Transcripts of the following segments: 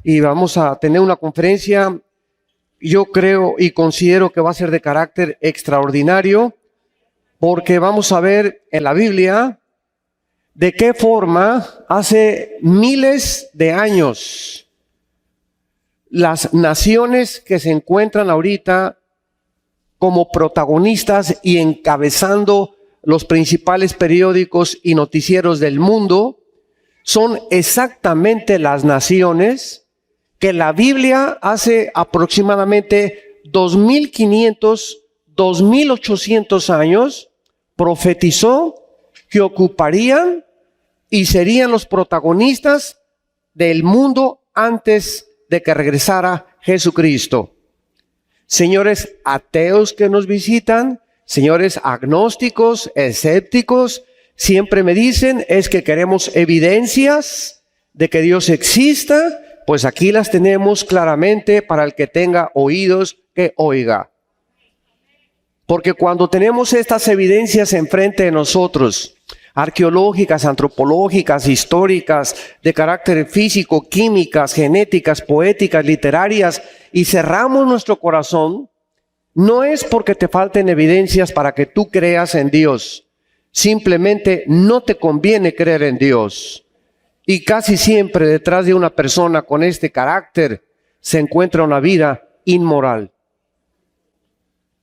y vamos a tener una conferencia, yo creo y considero que va a ser de carácter extraordinario, porque vamos a ver en la Biblia de qué forma hace miles de años las naciones que se encuentran ahorita como protagonistas y encabezando los principales periódicos y noticieros del mundo son exactamente las naciones que la Biblia hace aproximadamente 2500, 2800 años profetizó que ocuparían y serían los protagonistas del mundo antes de que regresara Jesucristo. Señores ateos que nos visitan, señores agnósticos, escépticos, siempre me dicen, es que queremos evidencias de que Dios exista. Pues aquí las tenemos claramente para el que tenga oídos que oiga. Porque cuando tenemos estas evidencias enfrente de nosotros, arqueológicas, antropológicas, históricas, de carácter físico, químicas, genéticas, poéticas, literarias, y cerramos nuestro corazón, no es porque te falten evidencias para que tú creas en Dios. Simplemente no te conviene creer en Dios. Y casi siempre detrás de una persona con este carácter se encuentra una vida inmoral.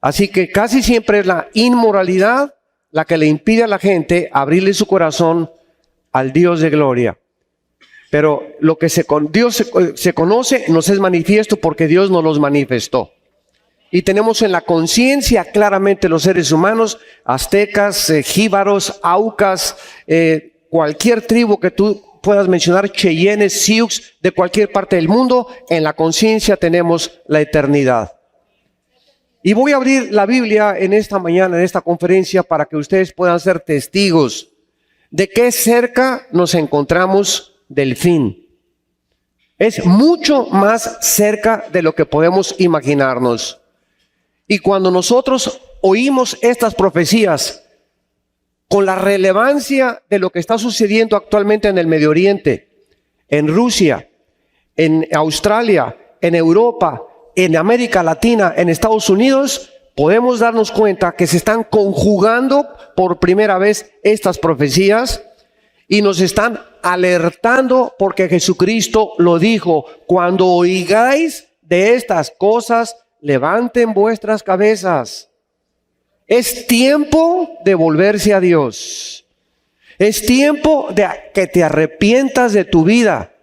Así que casi siempre es la inmoralidad la que le impide a la gente abrirle su corazón al Dios de gloria. Pero lo que Dios se conoce nos es manifiesto porque Dios nos los manifestó. Y tenemos en la conciencia claramente los seres humanos, aztecas, jíbaros, aucas, cualquier tribu que tú puedas mencionar, cheyennes, sioux, de cualquier parte del mundo, en la conciencia tenemos la eternidad. Y voy a abrir la Biblia en esta mañana, en esta conferencia, para que ustedes puedan ser testigos de qué cerca nos encontramos del fin. Es mucho más cerca de lo que podemos imaginarnos. Y cuando nosotros oímos estas profecías, con la relevancia de lo que está sucediendo actualmente en el Medio Oriente, en Rusia, en Australia, en Europa, en América Latina, en Estados Unidos, podemos darnos cuenta que se están conjugando por primera vez estas profecías y nos están alertando porque Jesucristo lo dijo: cuando oigáis de estas cosas, levanten vuestras cabezas. Es tiempo de volverse a Dios. Es tiempo de que te arrepientas de tu vida.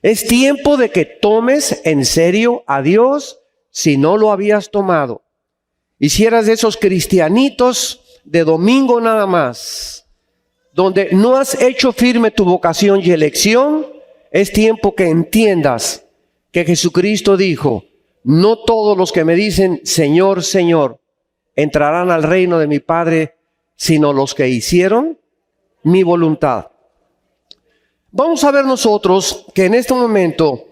Es tiempo de que tomes en serio a Dios si no lo habías tomado. Y si eras de esos cristianitos de domingo nada más, donde no has hecho firme tu vocación y elección, es tiempo que entiendas que Jesucristo dijo: no todos los que me dicen Señor, Señor, entrarán al reino de mi Padre, sino los que hicieron mi voluntad. Vamos a ver nosotros que en este momento,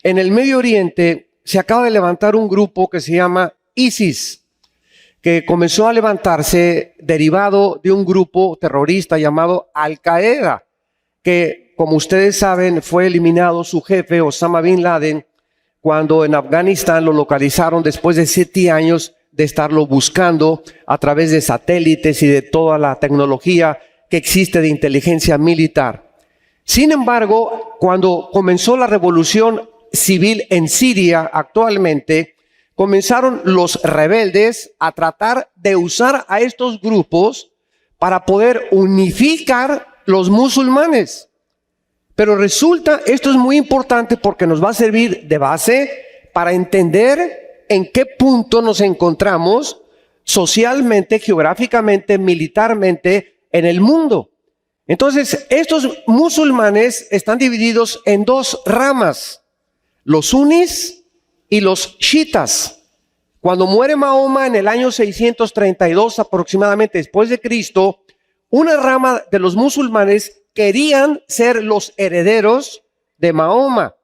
en el Medio Oriente, se acaba de levantar un grupo que se llama ISIS, que comenzó a levantarse derivado de un grupo terrorista llamado Al-Qaeda, que, como ustedes saben, fue eliminado su jefe, Osama Bin Laden, cuando en Afganistán lo localizaron después de 7 años de estarlo buscando a través de satélites y de toda la tecnología que existe de inteligencia militar. Sin embargo, cuando comenzó la revolución civil en Siria actualmente, comenzaron los rebeldes a tratar de usar a estos grupos para poder unificar los musulmanes. Pero resulta, esto es muy importante porque nos va a servir de base para entender en qué punto nos encontramos socialmente, geográficamente, militarmente en el mundo. Entonces, estos musulmanes están divididos en 2 ramas, los sunnis y los chiitas. Cuando muere Mahoma en el año 632 aproximadamente después de Cristo, una rama de los musulmanes querían ser los herederos de Mahoma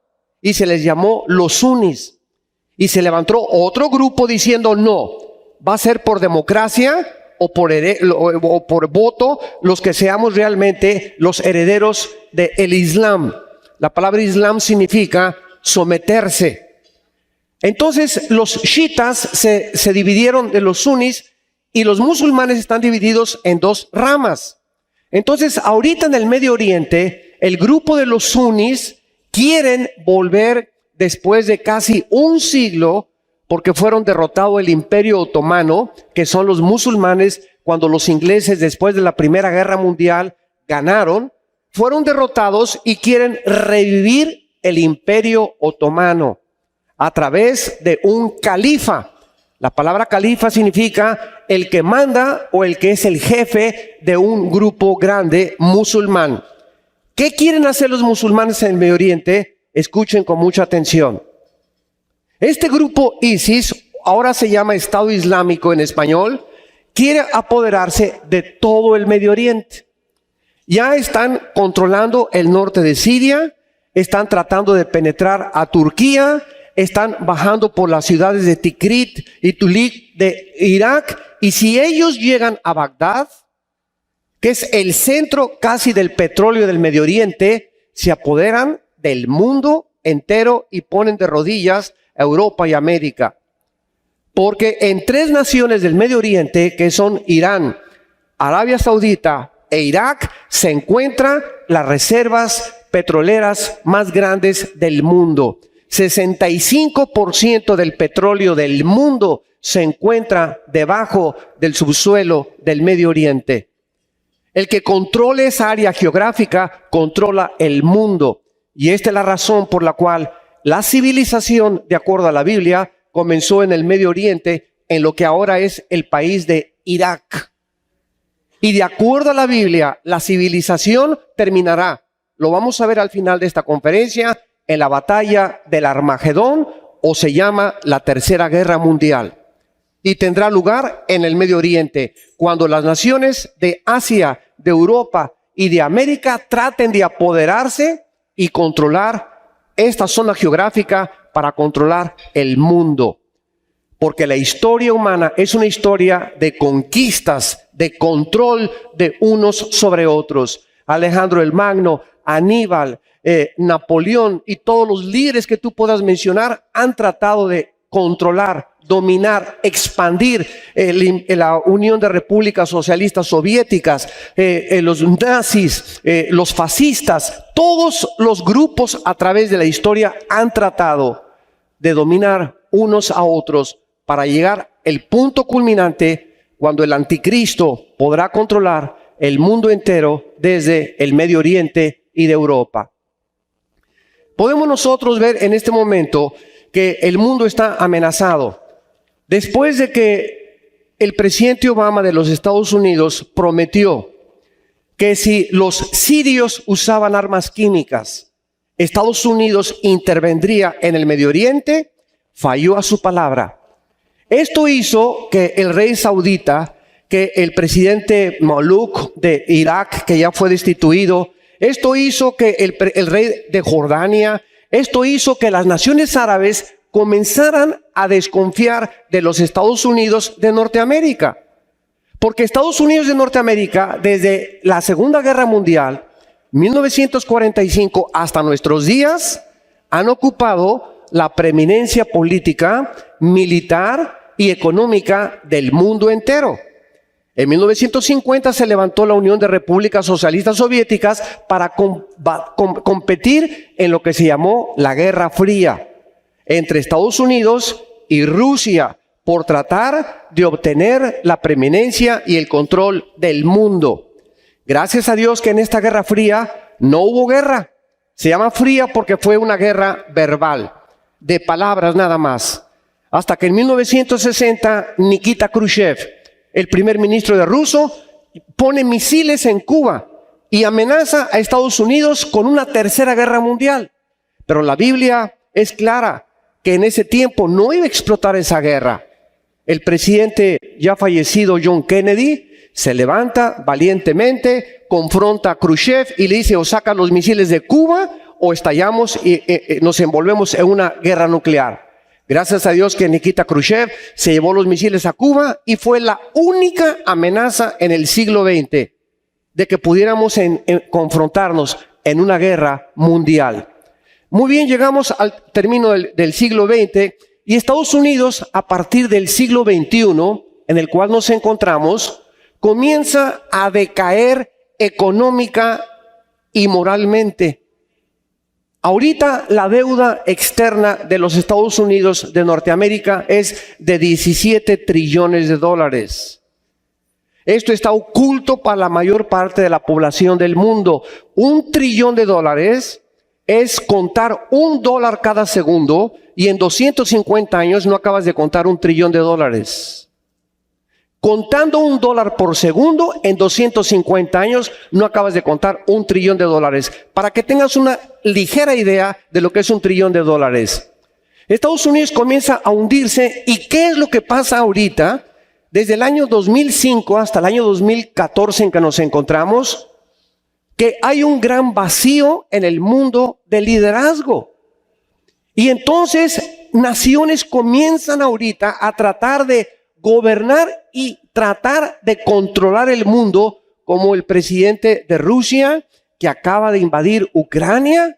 y se les llamó los sunnis. Y se levantó otro grupo diciendo: no, va a ser por democracia o por voto los que seamos realmente los herederos del Islam. La palabra Islam significa someterse. Entonces los chiitas se dividieron de los sunnis y los musulmanes están divididos en dos ramas. Entonces ahorita en el Medio Oriente, el grupo de los sunnis quieren volver después de casi un siglo, porque fueron derrotados el Imperio Otomano, que son los musulmanes, cuando los ingleses después de la Primera Guerra Mundial ganaron, fueron derrotados y quieren revivir el Imperio Otomano a través de un califa. La palabra califa significa el que manda o el que es el jefe de un grupo grande musulmán. ¿Qué quieren hacer los musulmanes en el Medio Oriente? Escuchen con mucha atención. Este grupo ISIS, ahora se llama Estado Islámico en español, quiere apoderarse de todo el Medio Oriente. Ya están controlando el norte de Siria, están tratando de penetrar a Turquía, están bajando por las ciudades de Tikrit y Tulik de Irak, y si ellos llegan a Bagdad, que es el centro casi del petróleo del Medio Oriente, se apoderan del mundo entero y ponen de rodillas a Europa y América. Porque en tres naciones del Medio Oriente, que son Irán, Arabia Saudita e Irak, se encuentran las reservas petroleras más grandes del mundo. 65% del petróleo del mundo se encuentra debajo del subsuelo del Medio Oriente. El que controle esa área geográfica controla el mundo. Y esta es la razón por la cual la civilización, de acuerdo a la Biblia, comenzó en el Medio Oriente, en lo que ahora es el país de Irak. Y de acuerdo a la Biblia, la civilización terminará. Lo vamos a ver al final de esta conferencia, en la batalla del Armagedón, o se llama la Tercera Guerra Mundial. Y tendrá lugar en el Medio Oriente, cuando las naciones de Asia, de Europa y de América traten de apoderarse y controlar esta zona geográfica para controlar el mundo. Porque la historia humana es una historia de conquistas, de control de unos sobre otros. Alejandro el Magno, Aníbal, Napoleón y todos los líderes que tú puedas mencionar han tratado de controlar, dominar, expandir la Unión de Repúblicas Socialistas Soviéticas, los nazis, los fascistas, todos los grupos a través de la historia han tratado de dominar unos a otros para llegar al punto culminante cuando el anticristo podrá controlar el mundo entero desde el Medio Oriente y de Europa. Podemos nosotros ver en este momento que el mundo está amenazado. Después de que el presidente Obama de los Estados Unidos prometió que si los sirios usaban armas químicas, Estados Unidos intervendría en el Medio Oriente, falló a su palabra. Esto hizo que el rey saudita, que el presidente Maluk de Irak, que ya fue destituido, esto hizo que el rey de Jordania, esto hizo que las naciones árabes comenzaran a desconfiar de los Estados Unidos de Norteamérica. Porque Estados Unidos de Norteamérica, desde la Segunda Guerra Mundial, 1945 hasta nuestros días, han ocupado la preeminencia política, militar y económica del mundo entero. En 1950 se levantó la Unión de Repúblicas Socialistas Soviéticas para competir en lo que se llamó la Guerra Fría entre Estados Unidos y Rusia por tratar de obtener la preeminencia y el control del mundo. Gracias a Dios que en esta Guerra Fría no hubo guerra. Se llama fría porque fue una guerra verbal, de palabras nada más. Hasta que en 1960 Nikita Khrushchev, el primer ministro de Rusia, pone misiles en Cuba y amenaza a Estados Unidos con una tercera guerra mundial. Pero la Biblia es clara que en ese tiempo no iba a explotar esa guerra. El presidente ya fallecido John Kennedy se levanta valientemente, confronta a Khrushchev y le dice: o sacan los misiles de Cuba o estallamos y nos envolvemos en una guerra nuclear. Gracias a Dios que Nikita Khrushchev se llevó los misiles a Cuba y fue la única amenaza en el siglo XX de que pudiéramos confrontarnos en una guerra mundial. Muy bien, llegamos al término del siglo XX y Estados Unidos, a partir del siglo XXI, en el cual nos encontramos, comienza a decaer económica y moralmente. Ahorita la deuda externa de los Estados Unidos de Norteamérica es de 17 trillones de dólares. Esto está oculto para la mayor parte de la población del mundo. $1 trillón es contar $1 cada segundo, y en 250 años no acabas de contar $1 trillón. Contando $1 por segundo, en 250 años no acabas de contar $1 trillón. Para que tengas una ligera idea de lo que es $1 trillón. Estados Unidos comienza a hundirse. ¿Y qué es lo que pasa ahorita? Desde el año 2005 hasta el año 2014 en que nos encontramos, que hay un gran vacío en el mundo del liderazgo. Y entonces naciones comienzan ahorita a tratar de gobernar y tratar de controlar el mundo, como el presidente de Rusia, que acaba de invadir Ucrania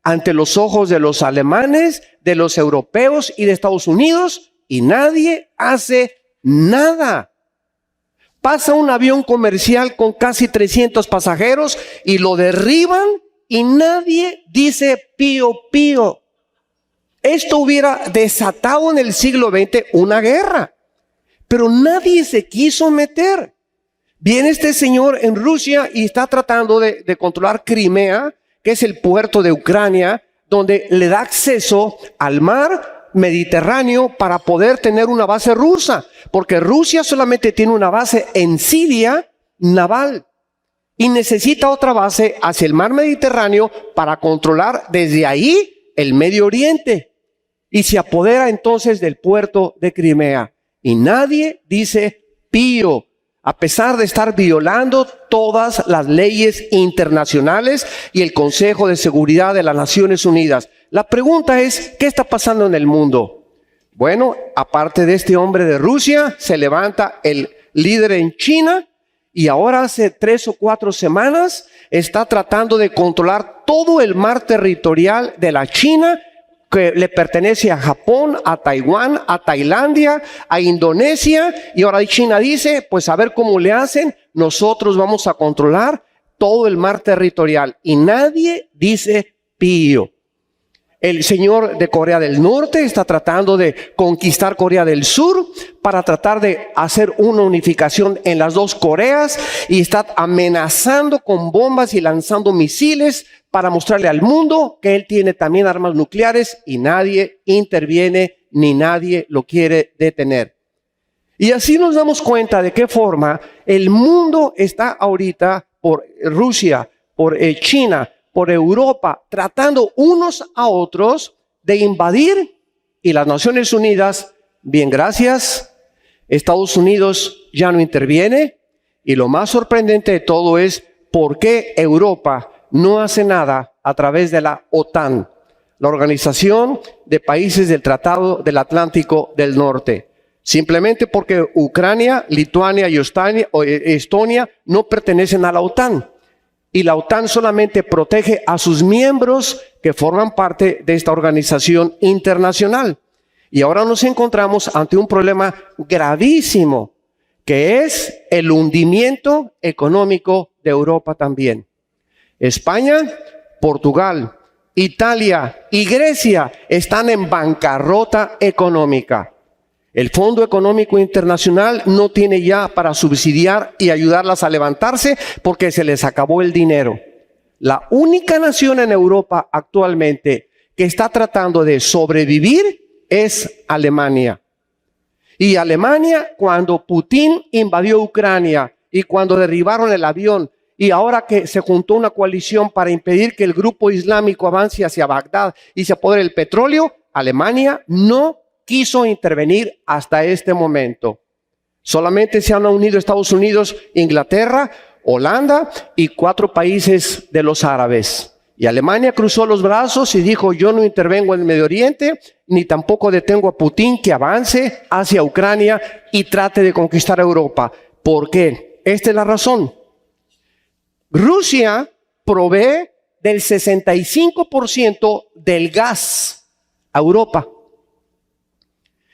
ante los ojos de los alemanes, de los europeos y de Estados Unidos, y nadie hace nada. Pasa un avión comercial con casi 300 pasajeros y lo derriban y nadie dice pío, pío. Esto hubiera desatado en el siglo XX una guerra, pero nadie se quiso meter. Viene este señor en Rusia y está tratando de controlar Crimea, que es el puerto de Ucrania, donde le da acceso al mar Mediterráneo para poder tener una base rusa, porque Rusia solamente tiene una base en Siria naval y necesita otra base hacia el mar Mediterráneo para controlar desde ahí el Medio Oriente, y se apodera entonces del puerto de Crimea y nadie dice pío, a pesar de estar violando todas las leyes internacionales y el Consejo de Seguridad de las Naciones Unidas. La pregunta es, ¿qué está pasando en el mundo? Bueno, aparte de este hombre de Rusia, se levanta el líder en China y ahora hace 3 o 4 semanas está tratando de controlar todo el mar territorial de la China, que le pertenece a Japón, a Taiwán, a Tailandia, a Indonesia, y ahora China dice, pues a ver cómo le hacen, nosotros vamos a controlar todo el mar territorial, y nadie dice pío. El señor de Corea del Norte está tratando de conquistar Corea del Sur para tratar de hacer una unificación en las dos Coreas, y está amenazando con bombas y lanzando misiles para mostrarle al mundo que él tiene también armas nucleares, y nadie interviene ni nadie lo quiere detener. Y así nos damos cuenta de qué forma el mundo está ahorita por Rusia, por China, por Europa, tratando unos a otros de invadir, y las Naciones Unidas, bien gracias, Estados Unidos ya no interviene, y lo más sorprendente de todo es por qué Europa no hace nada a través de la OTAN, la Organización de Países del Tratado del Atlántico del Norte. Simplemente porque Ucrania, Lituania y Estonia no pertenecen a la OTAN. Y la OTAN solamente protege a sus miembros que forman parte de esta organización internacional. Y ahora nos encontramos ante un problema gravísimo, que es el hundimiento económico de Europa también. España, Portugal, Italia y Grecia están en bancarrota económica. El Fondo Económico Internacional no tiene ya para subsidiar y ayudarlas a levantarse porque se les acabó el dinero. La única nación en Europa actualmente que está tratando de sobrevivir es Alemania. Y Alemania, cuando Putin invadió Ucrania y cuando derribaron el avión, y ahora que se juntó una coalición para impedir que el grupo islámico avance hacia Bagdad y se apodere el petróleo, Alemania no quiso intervenir hasta este momento. Solamente se han unido Estados Unidos, Inglaterra, Holanda y 4 países de los árabes. Y Alemania cruzó los brazos y dijo, yo no intervengo en el Medio Oriente, ni tampoco detengo a Putin que avance hacia Ucrania y trate de conquistar Europa. ¿Por qué? Esta es la razón. Rusia provee del 65% del gas a Europa.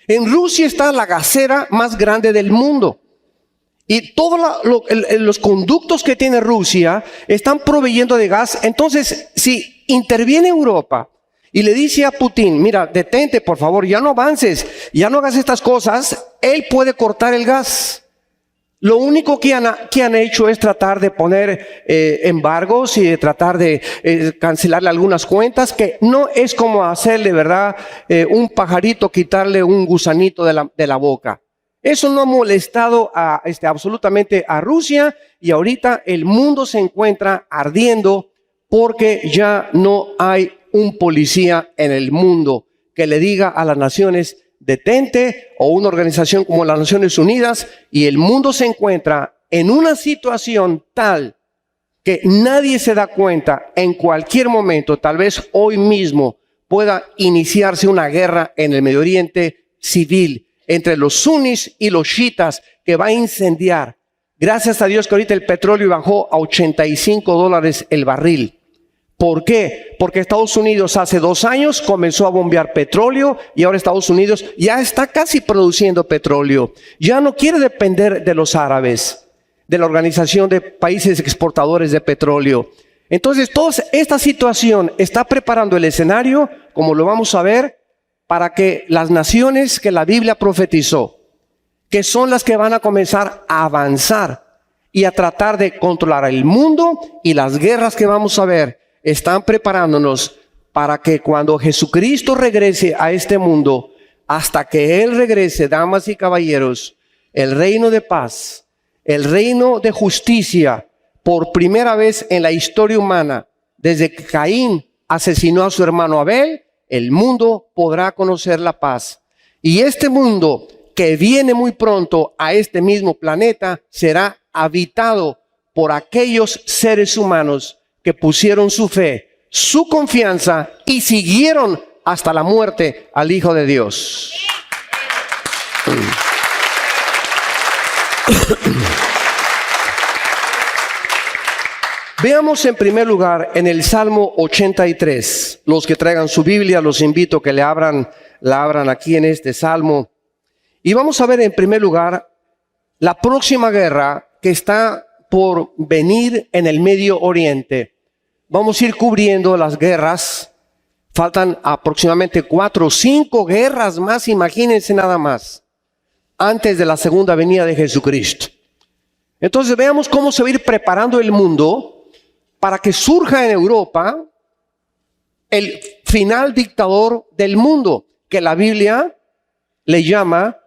En Rusia está la gasera más grande del mundo. Y todos los conductos que tiene Rusia están proveyendo de gas. Entonces, si interviene Europa y le dice a Putin, mira, detente por favor, ya no avances, ya no hagas estas cosas, él puede cortar el gas. Lo único que han hecho es tratar de poner embargos y de tratar de cancelarle algunas cuentas, que no es como hacerle, ¿verdad? Un pajarito, quitarle un gusanito de la boca. Eso no ha molestado absolutamente a Rusia, y ahorita el mundo se encuentra ardiendo porque ya no hay un policía en el mundo que le diga a las naciones detente, o una organización como las Naciones Unidas, y el mundo se encuentra en una situación tal que nadie se da cuenta. En cualquier momento, tal vez hoy mismo, pueda iniciarse una guerra en el Medio Oriente civil entre los sunnis y los chiitas que va a incendiar. Gracias a Dios que ahorita el petróleo bajó a $85 el barril. ¿Por qué? Porque Estados Unidos hace 2 años comenzó a bombear petróleo, y ahora Estados Unidos ya está casi produciendo petróleo. Ya no quiere depender de los árabes, de la Organización de Países Exportadores de Petróleo. Entonces, toda esta situación está preparando el escenario, como lo vamos a ver, para que las naciones que la Biblia profetizó, que son las que van a comenzar a avanzar y a tratar de controlar el mundo y las guerras que vamos a ver, están preparándonos para que cuando Jesucristo regrese a este mundo, hasta que Él regrese, damas y caballeros, el reino de paz, el reino de justicia, por primera vez en la historia humana, desde que Caín asesinó a su hermano Abel, el mundo podrá conocer la paz. Y este mundo que viene muy pronto a este mismo planeta será habitado por aquellos seres humanos que pusieron su fe, su confianza y siguieron hasta la muerte al Hijo de Dios. Veamos en primer lugar en el Salmo 83. Los que traigan su Biblia, los invito a que la abran aquí en este Salmo. Y vamos a ver en primer lugar la próxima guerra que está por venir en el Medio Oriente. Vamos a ir cubriendo las guerras. Faltan aproximadamente 4 o 5 guerras más, imagínense nada más, antes de la segunda venida de Jesucristo. Entonces veamos cómo se va a ir preparando el mundo para que surja en Europa el final dictador del mundo, que la Biblia le llama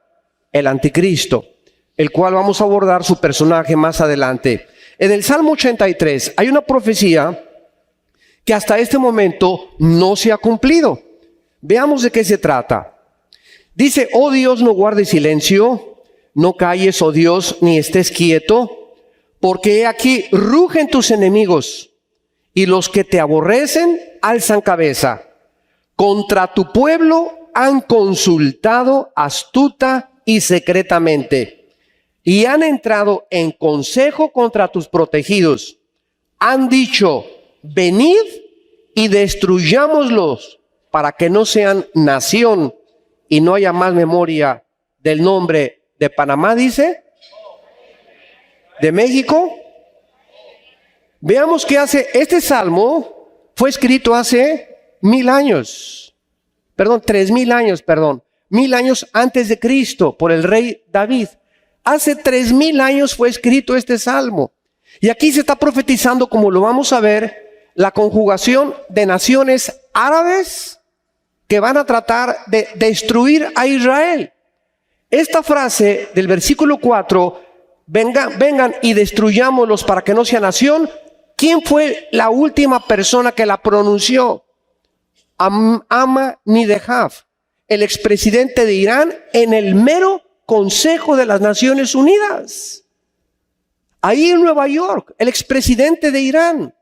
el anticristo, el cual vamos a abordar su personaje más adelante. En el Salmo 83 hay una profecía que hasta este momento no se ha cumplido. Veamos de qué se trata. Dice: oh Dios, no guardes silencio, no calles, oh Dios, ni estés quieto, porque he aquí rugen tus enemigos, y los que te aborrecen alzan cabeza. Contra tu pueblo han consultado astuta y secretamente, y han entrado en consejo contra tus protegidos. Han dicho: venid y destruyámoslos, para que no sean nación y no haya más memoria del nombre de Panamá, dice, de México. Veamos qué hace. Este salmo fue escrito hace 1000 años, 3000 años, 1000 años antes de Cristo, por el rey David. Hace 3000 años fue escrito este salmo. Y aquí se está profetizando, como lo vamos a ver, la conjugación de naciones árabes que van a tratar de destruir a Israel. Esta frase del versículo 4, vengan y destruyámoslos para que no sea nación. ¿Quién fue la última persona que la pronunció? Ahmadinejad, el expresidente de Irán, en el mero Consejo de las Naciones Unidas. Ahí en Nueva York, el expresidente de Irán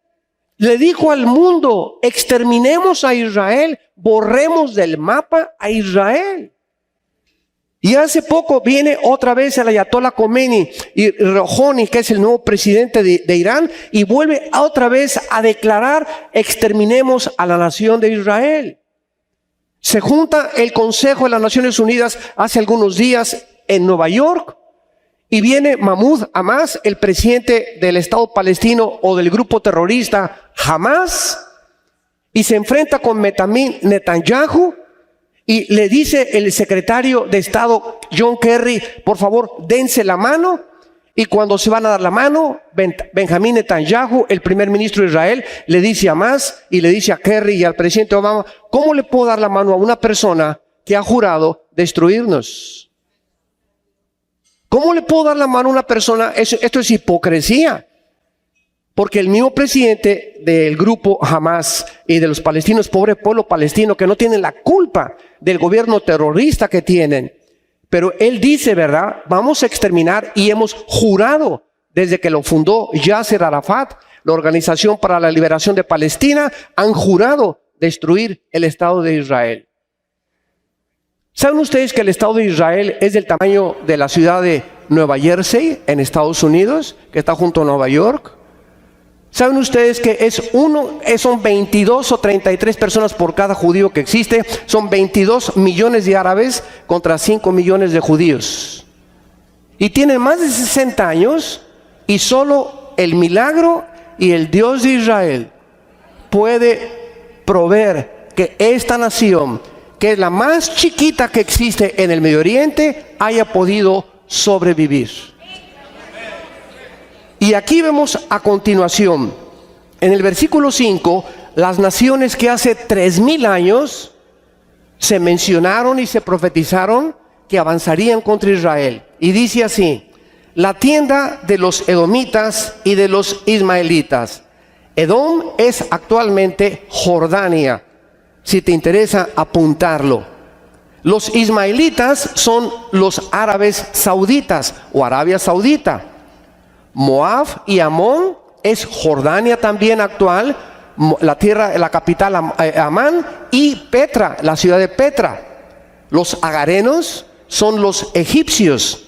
le dijo al mundo: exterminemos a Israel, borremos del mapa a Israel. Y hace poco viene otra vez el Ayatollah Khomeini y Rouhani, que es el nuevo presidente de Irán, y vuelve otra vez a declarar: exterminemos a la nación de Israel. Se junta el Consejo de las Naciones Unidas hace algunos días en Nueva York, y viene Mahmoud Abbas, el presidente del Estado palestino o del grupo terrorista Hamas, y se enfrenta con Benjamin Netanyahu. Y le dice el secretario de Estado John Kerry: por favor, dense la mano. Y cuando se van a dar la mano, Benjamin Netanyahu, el primer ministro de Israel, le dice a Hamas y le dice a Kerry y al presidente Obama: ¿cómo le puedo dar la mano a una persona que ha jurado destruirnos? ¿Cómo le puedo dar la mano a una persona? Esto es hipocresía. Porque el mismo presidente del grupo Hamas y de los palestinos, pobre pueblo palestino, que no tienen la culpa del gobierno terrorista que tienen, pero él dice, ¿verdad?, vamos a exterminar, y hemos jurado desde que lo fundó Yasser Arafat, la Organización para la Liberación de Palestina, han jurado destruir el Estado de Israel. ¿Saben ustedes que el Estado de Israel es del tamaño de la ciudad de Nueva Jersey en Estados Unidos, que está junto a Nueva York? ¿Saben ustedes que son 22 o 33 personas por cada judío que existe? Son 22 millones de árabes contra 5 millones de judíos. Y tienen más de 60 años, y solo el milagro y el Dios de Israel puede proveer que esta nación, que es la más chiquita que existe en el Medio Oriente, haya podido sobrevivir. Y aquí vemos a continuación, en el versículo 5, las naciones que hace 3000 años se mencionaron y se profetizaron que avanzarían contra Israel. Y dice así: la tienda de los edomitas y de los ismaelitas. Edom es actualmente Jordania, si te interesa apuntarlo. Los ismaelitas son los árabes sauditas o Arabia Saudita. Moab y Amón es Jordania también actual, la capital Amán, y Petra, la ciudad de Petra. Los agarenos son los egipcios.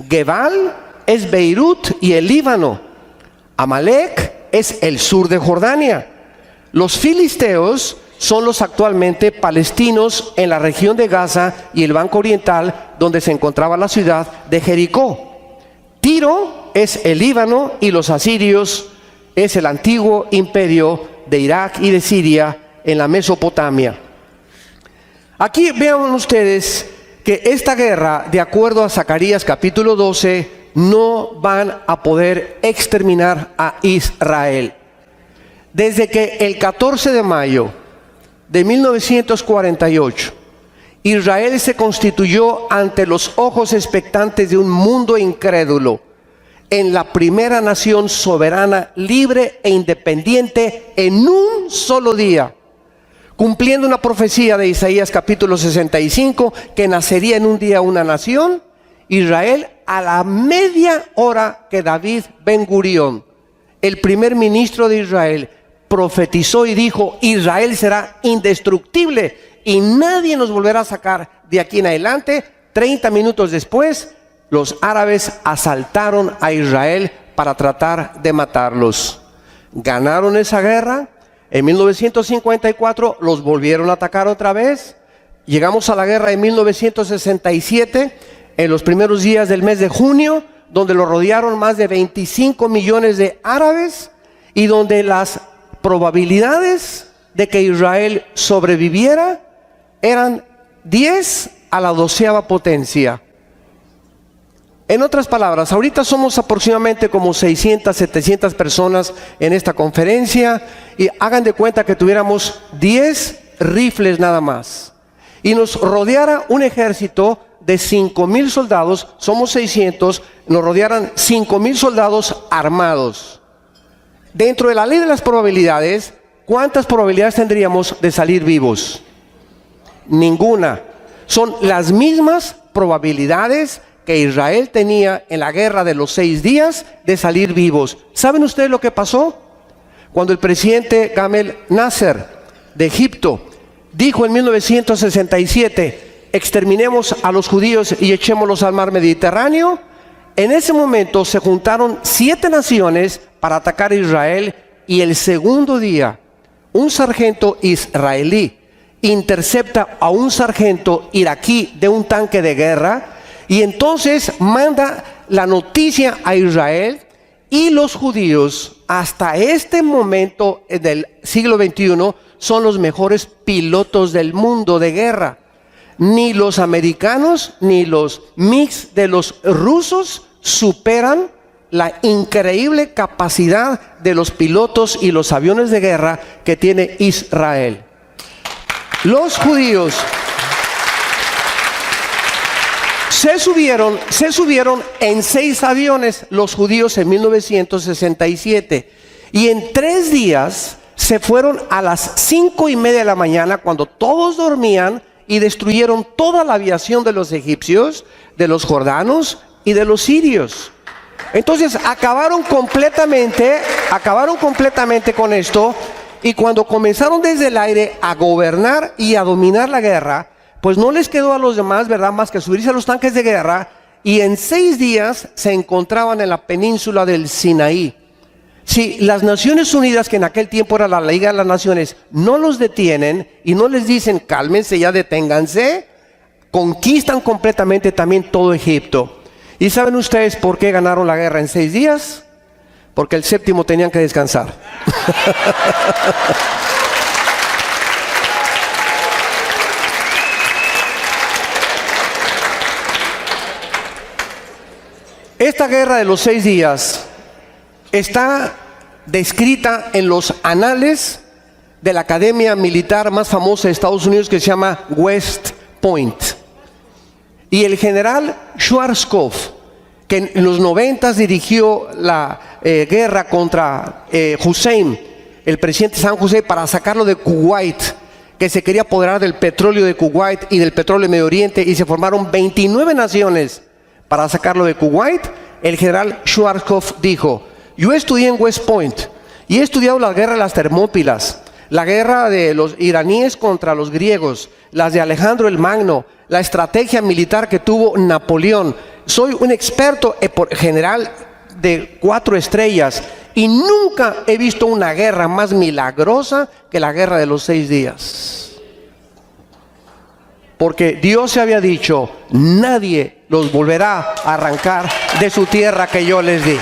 Gebal es Beirut y el Líbano. Amalek es el sur de Jordania. Los filisteos son los actualmente palestinos en la región de Gaza y el Banco Oriental, donde se encontraba la ciudad de Jericó. Tiro es el Líbano, y los asirios es el antiguo imperio de Irak y de Siria en la Mesopotamia. Aquí vean ustedes que esta guerra, de acuerdo a Zacarías capítulo 12, no van a poder exterminar a Israel. Desde que el 14 de mayo de 1948, Israel se constituyó ante los ojos expectantes de un mundo incrédulo en la primera nación soberana, libre e independiente en un solo día, cumpliendo una profecía de Isaías capítulo 65, que nacería en un día una nación. Israel, a la media hora que David Ben Gurión, el primer ministro de Israel, profetizó y dijo: Israel será indestructible y nadie nos volverá a sacar de aquí en adelante, 30 minutos después, los árabes asaltaron a Israel para tratar de matarlos. Ganaron esa guerra. En 1954 los volvieron a atacar otra vez. Llegamos a la guerra en 1967, en los primeros días del mes de junio, donde lo rodearon más de 25 millones de árabes, y donde las probabilidades de que Israel sobreviviera eran 10 a la 12ª potencia. En otras palabras, ahorita somos aproximadamente como 600, 700 personas en esta conferencia, y hagan de cuenta que tuviéramos 10 rifles nada más, y nos rodeara un ejército de 5,000 soldados, somos 600, nos rodearan 5,000 soldados armados. Dentro de la ley de las probabilidades, ¿cuántas probabilidades tendríamos de salir vivos? Ninguna. Son las mismas probabilidades que Israel tenía en la guerra de los 6 días de salir vivos. ¿Saben ustedes lo que pasó? Cuando el presidente Gamal Nasser de Egipto dijo en 1967 exterminemos a los judíos y echémoslos al mar Mediterráneo. En ese momento se juntaron 7 naciones para atacar a Israel, y el segundo día un sargento israelí intercepta a un sargento iraquí de un tanque de guerra, y entonces manda la noticia a Israel. Y los judíos hasta este momento del siglo XXI son los mejores pilotos del mundo de guerra. Ni los americanos ni los MiGs de los rusos superan la increíble capacidad de los pilotos y los aviones de guerra que tiene Israel. Los judíos se subieron en 6 aviones, los judíos, en 1967. Y en 3 días se fueron a las 5:30 de la mañana, cuando todos dormían, y destruyeron toda la aviación de los egipcios, de los jordanos y de los sirios. Entonces acabaron completamente con esto. Y cuando comenzaron desde el aire a gobernar y a dominar la guerra, pues no les quedó a los demás, ¿verdad?, más que subirse a los tanques de guerra, y en 6 días se encontraban en la península del Sinaí. Si las Naciones Unidas, que en aquel tiempo era la Liga de las Naciones, no los detienen y no les dicen cálmense, ya deténganse, conquistan completamente también todo Egipto. ¿Y saben ustedes por qué ganaron la guerra en 6 días? Porque el 7º tenían que descansar. Esta guerra de los 6 días está descrita en los anales de la academia militar más famosa de Estados Unidos, que se llama West Point. Y el general Schwarzkopf, que en los 90 dirigió la guerra contra Hussein, el presidente Saddam Hussein, para sacarlo de Kuwait, que se quería apoderar del petróleo de Kuwait y del petróleo de Medio Oriente, y se formaron 29 naciones para sacarlo de Kuwait. El general Schwarzkopf dijo: yo estudié en West Point y he estudiado la guerra de las Termópilas, la guerra de los iraníes contra los griegos, las de Alejandro el Magno, la estrategia militar que tuvo Napoleón. Soy un experto general de 4 estrellas y nunca he visto una guerra más milagrosa que la guerra de los 6 días. Porque Dios se había dicho: nadie los volverá a arrancar de su tierra que yo les di.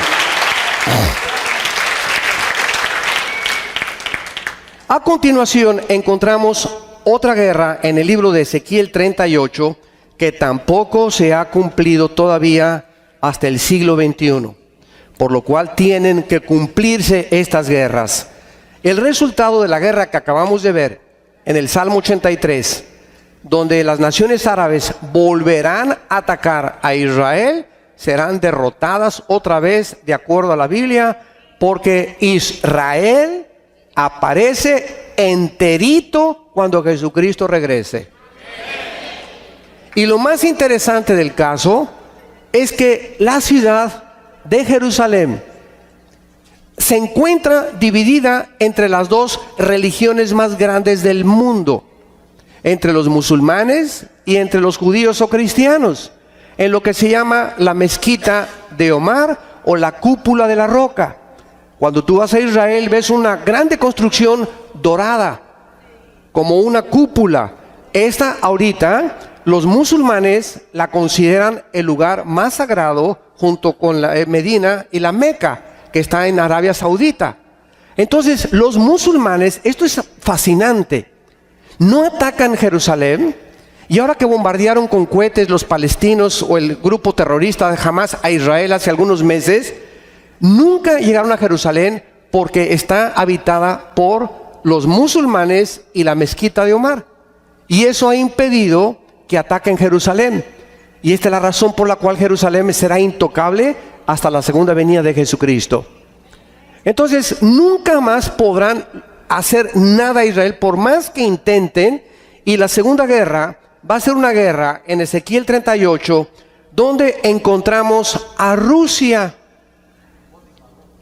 A continuación encontramos otra guerra en el libro de Ezequiel 38, que tampoco se ha cumplido todavía hasta el siglo XXI, por lo cual tienen que cumplirse estas guerras. El resultado de la guerra que acabamos de ver en el Salmo 83, donde las naciones árabes volverán a atacar a Israel, serán derrotadas otra vez de acuerdo a la Biblia, porque Israel aparece enterito cuando Jesucristo regrese. Y lo más interesante del caso es que la ciudad de Jerusalén se encuentra dividida entre las 2 religiones más grandes del mundo, entre los musulmanes y entre los judíos o cristianos, en lo que se llama la mezquita de Omar o la cúpula de la roca. Cuando tú vas a Israel ves una grande construcción dorada, como una cúpula. Esta ahorita los musulmanes la consideran el lugar más sagrado, junto con la Medina y la Meca, que está en Arabia Saudita. Entonces los musulmanes, esto es fascinante, no atacan Jerusalén. Y ahora que bombardearon con cohetes los palestinos o el grupo terrorista de Hamas a Israel hace algunos meses, nunca llegaron a Jerusalén, porque está habitada por los musulmanes y la mezquita de Omar. Y eso ha impedido que ataquen Jerusalén. Y esta es la razón por la cual Jerusalén será intocable hasta la segunda venida de Jesucristo. Entonces, nunca más podrán hacer nada a Israel, por más que intenten. Y la segunda guerra va a ser una guerra en Ezequiel 38, donde encontramos a Rusia.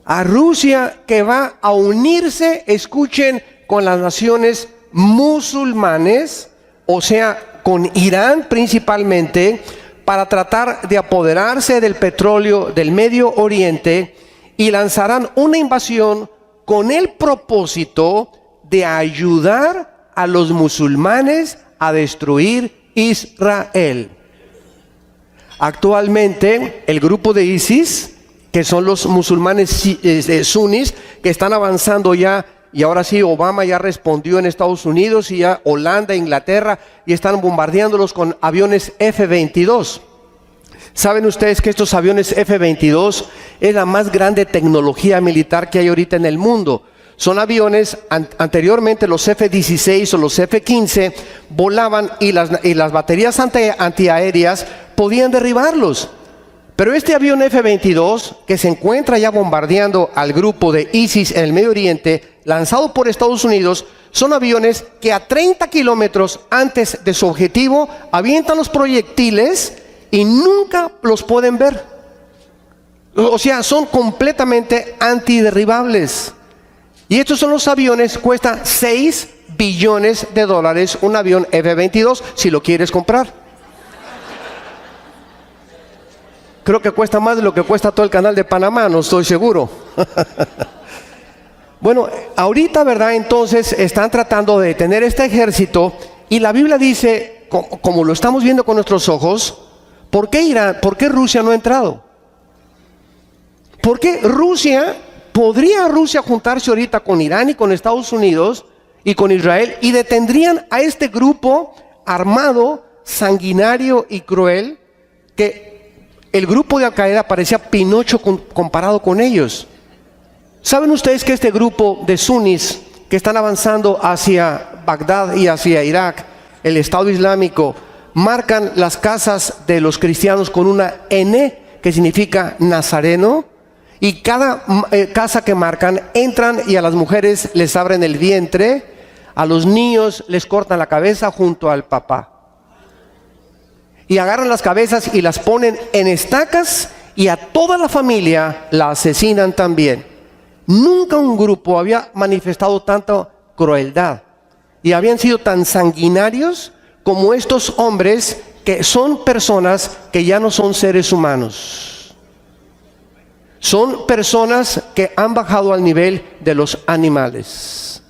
A Rusia, que va a unirse, escuchen, con las naciones musulmanes, o sea, con Irán principalmente para tratar de apoderarse del petróleo del Medio Oriente y lanzarán una invasión con el propósito de ayudar a los musulmanes a destruir Israel. Actualmente el grupo de ISIS, que son los musulmanes suníes, que están avanzando ya, y ahora sí Obama ya respondió en Estados Unidos y ya Holanda, Inglaterra, y están bombardeándolos con aviones F-22. ¿Saben ustedes que estos aviones F-22 es la más grande tecnología militar que hay ahorita en el mundo? Son aviones, anteriormente los F-16 o los F-15 volaban y las baterías antiaéreas podían derribarlos. Pero este avión F-22, que se encuentra ya bombardeando al grupo de ISIS en el Medio Oriente, lanzado por Estados Unidos, son aviones que a 30 kilómetros antes de su objetivo avientan los proyectiles y nunca los pueden ver. O sea, son completamente antiderribables. Y estos son los aviones, cuesta $6 billones un avión F-22 si lo quieres comprar. Creo que cuesta más de lo que cuesta todo el canal de Panamá, no estoy seguro. Bueno, ahorita, ¿verdad? Entonces están tratando de detener este ejército y la Biblia dice, como lo estamos viendo con nuestros ojos, ¿por qué Irán, por qué Rusia no ha entrado? ¿Por qué podría Rusia juntarse ahorita con Irán y con Estados Unidos y con Israel y detendrían a este grupo armado, sanguinario y cruel que el grupo de Al-Qaeda parecía Pinocho comparado con ellos? ¿Saben ustedes que este grupo de suníes que están avanzando hacia Bagdad y hacia Irak, el Estado Islámico, marcan las casas de los cristianos con una N que significa Nazareno? Y cada casa que marcan, entran y a las mujeres les abren el vientre, a los niños les cortan la cabeza junto al papá. Y agarran las cabezas y las ponen en estacas y a toda la familia la asesinan también. Nunca un grupo había manifestado tanta crueldad y habían sido tan sanguinarios como estos hombres, que son personas que ya no son seres humanos. Son personas que han bajado al nivel de los animales.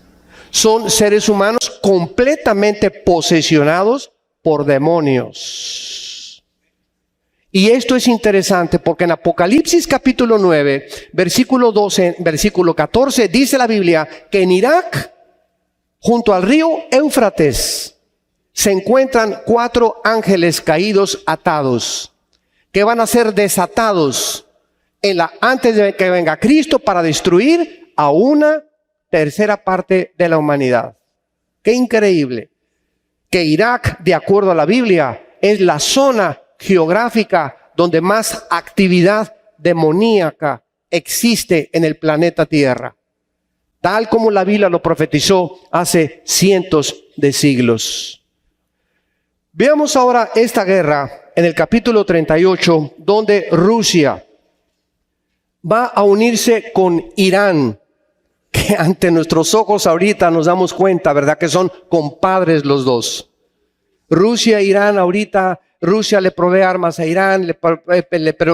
Son seres humanos completamente posesionados por demonios. Y esto es interesante porque en Apocalipsis capítulo 9, versículo 12, versículo 14, dice la Biblia que en Irak, junto al río Éufrates, se encuentran 4 ángeles caídos atados, que van a ser desatados antes de que venga Cristo para destruir a una tercera parte de la humanidad. ¡Qué increíble! Que Irak, de acuerdo a la Biblia, es la zona geográfica donde más actividad demoníaca existe en el planeta Tierra, tal como la Biblia lo profetizó hace cientos de siglos. Veamos ahora esta guerra en el capítulo 38, donde Rusia va a unirse con Irán, que ante nuestros ojos ahorita nos damos cuenta, ¿verdad?, que son compadres los dos. Rusia e Irán ahorita, Rusia le provee armas a Irán,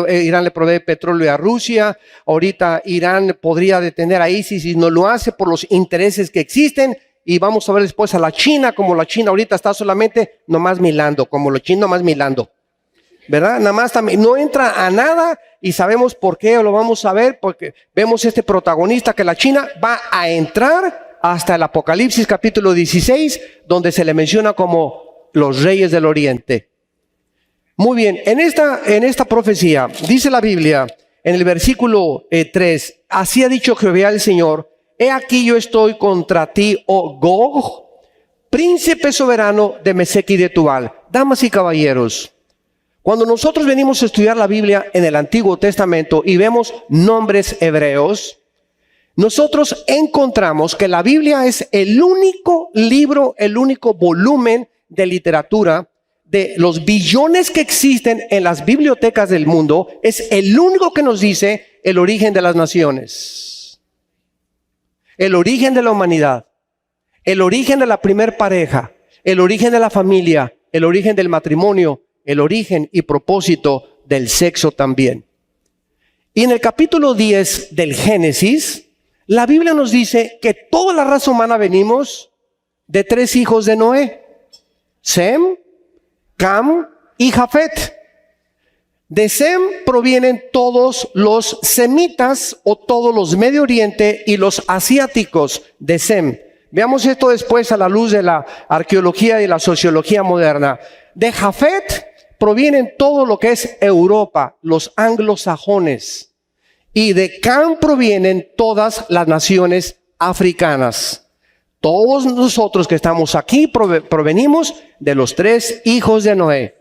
Irán le provee petróleo a Rusia. Ahorita Irán podría detener a ISIS y no lo hace por los intereses que existen. Y vamos a ver después a la China, como la China ahorita está solamente nomás milando, como los chinos nomás milando, ¿verdad? Nada más también, no entra a nada y sabemos por qué, lo vamos a ver, porque vemos este protagonista que la China va a entrar hasta el Apocalipsis capítulo 16, donde se le menciona como los reyes del Oriente. Muy bien, en esta profecía dice la Biblia en el versículo 3, así ha dicho Jehová el Señor, he aquí yo estoy contra ti, oh Gog, príncipe soberano de Mesec y de Tubal. Damas y caballeros, cuando nosotros venimos a estudiar la Biblia en el Antiguo Testamento y vemos nombres hebreos, nosotros encontramos que la Biblia es el único libro, el único volumen de literatura de los billones que existen en las bibliotecas del mundo, es el único que nos dice el origen de las naciones, el origen de la humanidad, el origen de la primer pareja, el origen de la familia, el origen del matrimonio, el origen y propósito del sexo también. Y en el capítulo 10 del Génesis, la Biblia nos dice que toda la raza humana venimos de 3 hijos de Noé: Sem, Cam y Jafet. De Sem provienen todos los semitas o todos los Medio Oriente y los asiáticos de Sem. Veamos esto después a la luz de la arqueología y la sociología moderna. De Jafet provienen todo lo que es Europa, los anglosajones. Y de Cam provienen todas las naciones africanas. Todos nosotros que estamos aquí provenimos de los 3 hijos de Noé: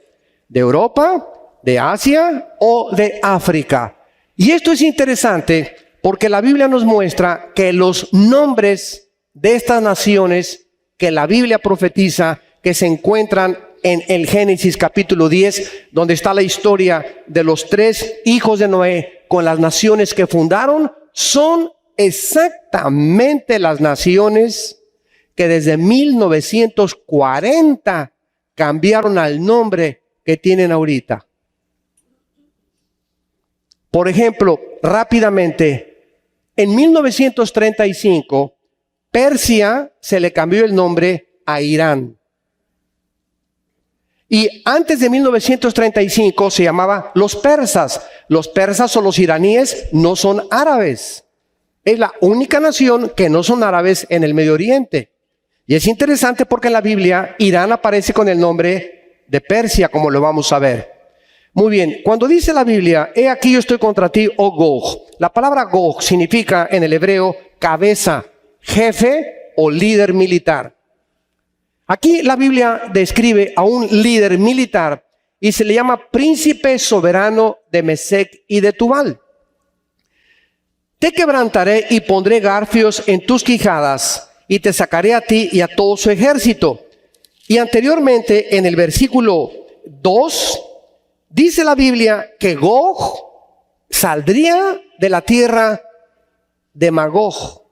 de Europa, de Asia o de África. Y esto es interesante porque la Biblia nos muestra que los nombres de estas naciones que la Biblia profetiza, que se encuentran en el Génesis capítulo 10, donde está la historia de los 3 hijos de Noé con las naciones que fundaron, son exactamente las naciones que desde 1940 cambiaron al nombre que tienen ahorita. Por ejemplo, rápidamente, en 1935, Persia se le cambió el nombre a Irán. Y antes de 1935 se llamaba los persas. Los persas o los iraníes no son árabes. Es la única nación que no son árabes en el Medio Oriente. Y es interesante porque en la Biblia Irán aparece con el nombre de Persia, como lo vamos a ver. Muy bien, cuando dice la Biblia, he aquí yo estoy contra ti, oh Gog. La palabra Gog significa en el hebreo cabeza, jefe o líder militar. Aquí la Biblia describe a un líder militar y se le llama príncipe soberano de Mesec y de Tubal. Te quebrantaré y pondré garfios en tus quijadas y te sacaré a ti y a todo su ejército. Y anteriormente en el versículo 2 dice la Biblia que Gog saldría de la tierra de Magog.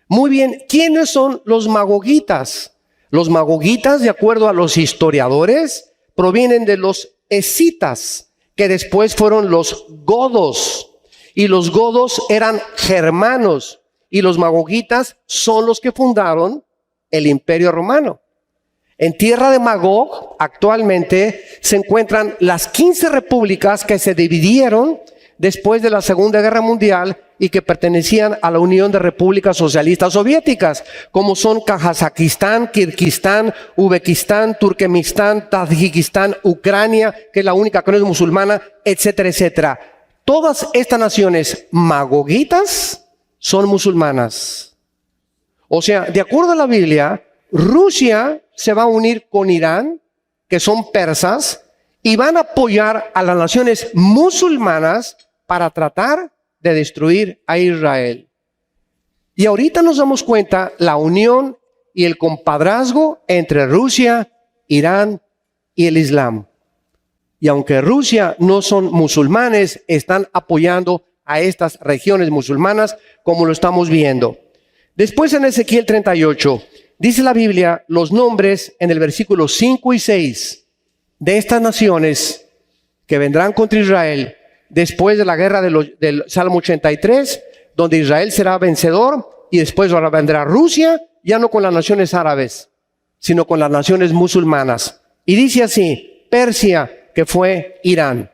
Muy bien, ¿quiénes son los magogitas? Los magogitas, de acuerdo a los historiadores, provienen de los escitas, que después fueron los godos. Y los godos eran germanos. Y los magogitas son los que fundaron el Imperio Romano. En tierra de Magog actualmente se encuentran las 15 repúblicas que se dividieron después de la Segunda Guerra Mundial y que pertenecían a la Unión de Repúblicas Socialistas Soviéticas, como son Kazajistán, Kirguistán, Uzbekistán, Turkmenistán, Tayikistán, Ucrania, que es la única que no es musulmana, etcétera, etcétera. Todas estas naciones magogitas son musulmanas. O sea, de acuerdo a la Biblia, Rusia se va a unir con Irán, que son persas, y van a apoyar a las naciones musulmanas para tratar de destruir a Israel. Y ahorita nos damos cuenta la unión y el compadrazgo entre Rusia, Irán y el Islam. Y aunque Rusia no son musulmanes, están apoyando a estas regiones musulmanas como lo estamos viendo. Después en Ezequiel 38, dice la Biblia los nombres en el versículo 5 y 6 de estas naciones que vendrán contra Israel después de la guerra del Salmo 83, donde Israel será vencedor y después vendrá Rusia, ya no con las naciones árabes, sino con las naciones musulmanas. Y dice así, Persia, que fue Irán.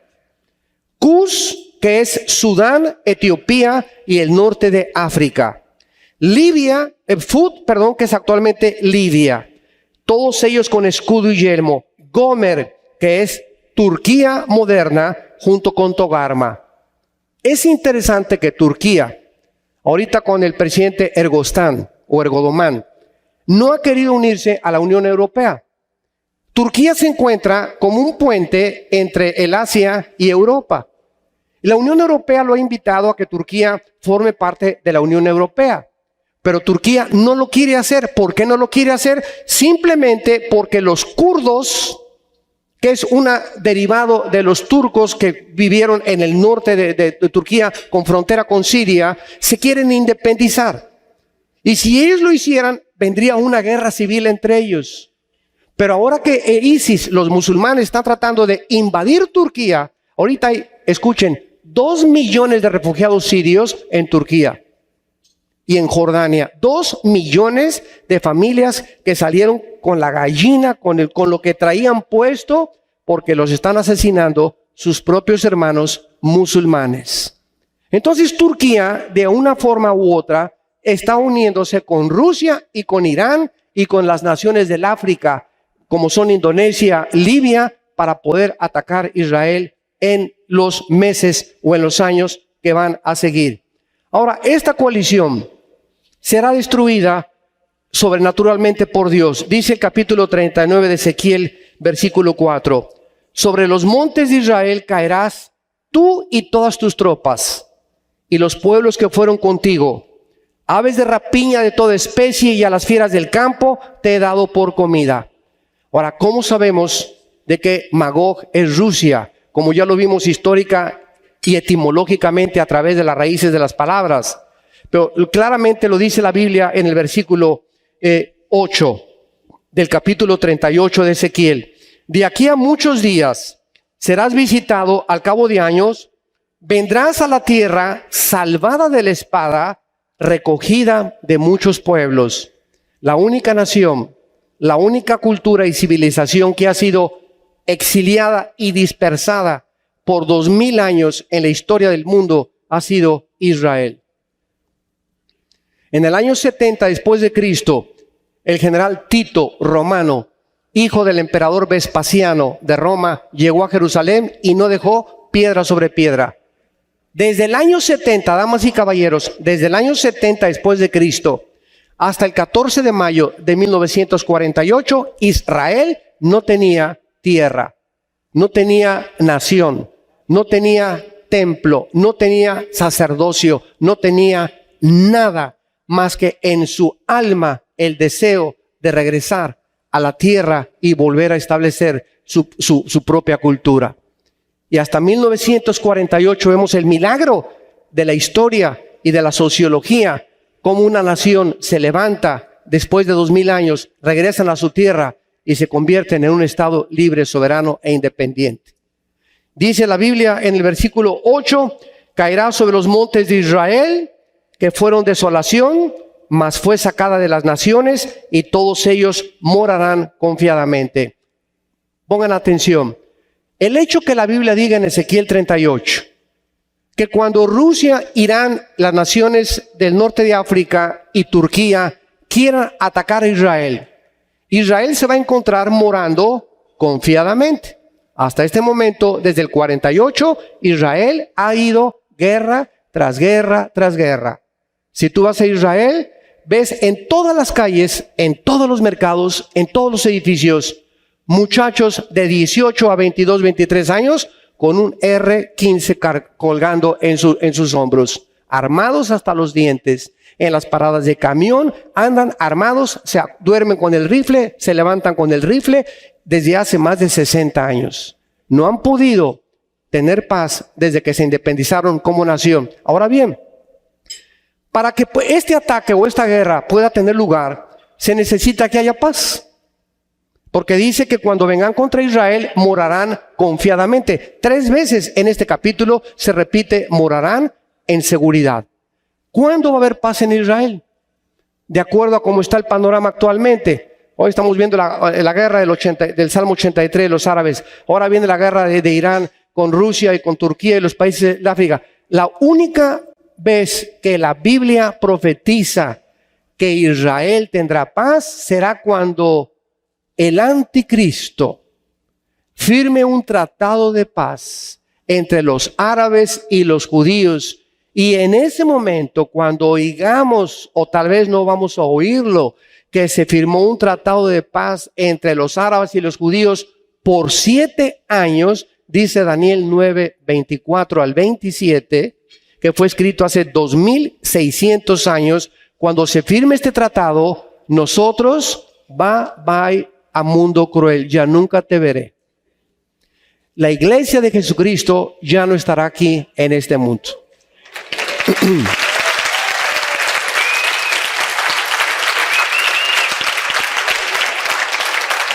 Cus, que es Sudán, Etiopía y el norte de África. Libia, que es actualmente Libia. Todos ellos con escudo y yelmo. Gomer, que es Turquía moderna, junto con Togarma. Es interesante que Turquía, ahorita con el presidente Ergostán o Ergodomán, no ha querido unirse a la Unión Europea. Turquía se encuentra como un puente entre el Asia y Europa. La Unión Europea lo ha invitado a que Turquía forme parte de la Unión Europea. Pero Turquía no lo quiere hacer. ¿Por qué no lo quiere hacer? Simplemente porque los kurdos, que es un derivado de los turcos que vivieron en el norte de Turquía con frontera con Siria, se quieren independizar. Y si ellos lo hicieran, vendría una guerra civil entre ellos. Pero ahora que ISIS, los musulmanes, están tratando de invadir Turquía, ahorita hay, escuchen, 2 millones de refugiados sirios en Turquía y en Jordania. 2 millones de familias que salieron con la gallina, con lo que traían puesto, porque los están asesinando sus propios hermanos musulmanes. Entonces Turquía, de una forma u otra, está uniéndose con Rusia y con Irán y con las naciones del África, como son Indonesia, Libia, para poder atacar Israel en los meses o en los años que van a seguir. Ahora, esta coalición será destruida sobrenaturalmente por Dios. Dice el capítulo 39 de Ezequiel, versículo 4. Sobre los montes de Israel caerás tú y todas tus tropas, y los pueblos que fueron contigo. Aves de rapiña de toda especie y a las fieras del campo te he dado por comida. Ahora, ¿cómo sabemos de que Magog es Rusia? Como ya lo vimos histórica y etimológicamente a través de las raíces de las palabras. Pero claramente lo dice la Biblia en el versículo 8 del capítulo 38 de Ezequiel. De aquí a muchos días serás visitado al cabo de años, vendrás a la tierra salvada de la espada, recogida de muchos pueblos. La única nación, la única cultura y civilización que ha sido exiliada y dispersada por 2000 años en la historia del mundo ha sido Israel. En el año 70 después de Cristo, el general Tito Romano, hijo del emperador Vespasiano de Roma, llegó a Jerusalén y no dejó piedra sobre piedra. Desde el año 70, damas y caballeros, desde el año 70 después de Cristo hasta el 14 de mayo de 1948, Israel no tenía tierra, no tenía nación, no tenía templo, no tenía sacerdocio, no tenía nada más que en su alma el deseo de regresar a la tierra y volver a establecer su propia cultura. Y hasta 1948 vemos el milagro de la historia y de la sociología, cómo una nación se levanta después de 2000 años, regresan a su tierra y se convierten en un estado libre, soberano e independiente. Dice la Biblia en el versículo 8, caerá sobre los montes de Israel, que fueron desolación, mas fue sacada de las naciones, y todos ellos morarán confiadamente. Pongan atención. El hecho que la Biblia diga en Ezequiel 38, que cuando Rusia, Irán, las naciones del norte de África y Turquía quieran atacar a Israel, Israel se va a encontrar morando confiadamente. Hasta este momento, desde el 48, Israel ha ido guerra tras guerra tras guerra. Si tú vas a Israel, ves en todas las calles, en todos los mercados, en todos los edificios, muchachos de 18 a 22, 23 años con un R-15 colgando en sus hombros, armados hasta los dientes. En las paradas de camión andan armados, se duermen con el rifle, se levantan con el rifle desde hace más de 60 años. No han podido tener paz desde que se independizaron como nación. Ahora bien, para que este ataque o esta guerra pueda tener lugar, se necesita que haya paz. Porque dice que cuando vengan contra Israel, morarán confiadamente. 3 veces en este capítulo se repite, morarán en seguridad. ¿Cuándo va a haber paz en Israel? De acuerdo a cómo está el panorama actualmente. Hoy estamos viendo la guerra del Salmo 83 de los árabes. Ahora viene la guerra de Irán con Rusia y con Turquía y los países de África. La única vez que la Biblia profetiza que Israel tendrá paz será cuando el anticristo firme un tratado de paz entre los árabes y los judíos. Y en ese momento, cuando oigamos, o tal vez no vamos a oírlo, que se firmó un tratado de paz entre los árabes y los judíos por 7 años, dice Daniel 9, 24 al 27, que fue escrito hace 2600 años. Cuando se firme este tratado, nosotros, bye a mundo cruel, ya nunca te veré. La iglesia de Jesucristo ya no estará aquí en este mundo.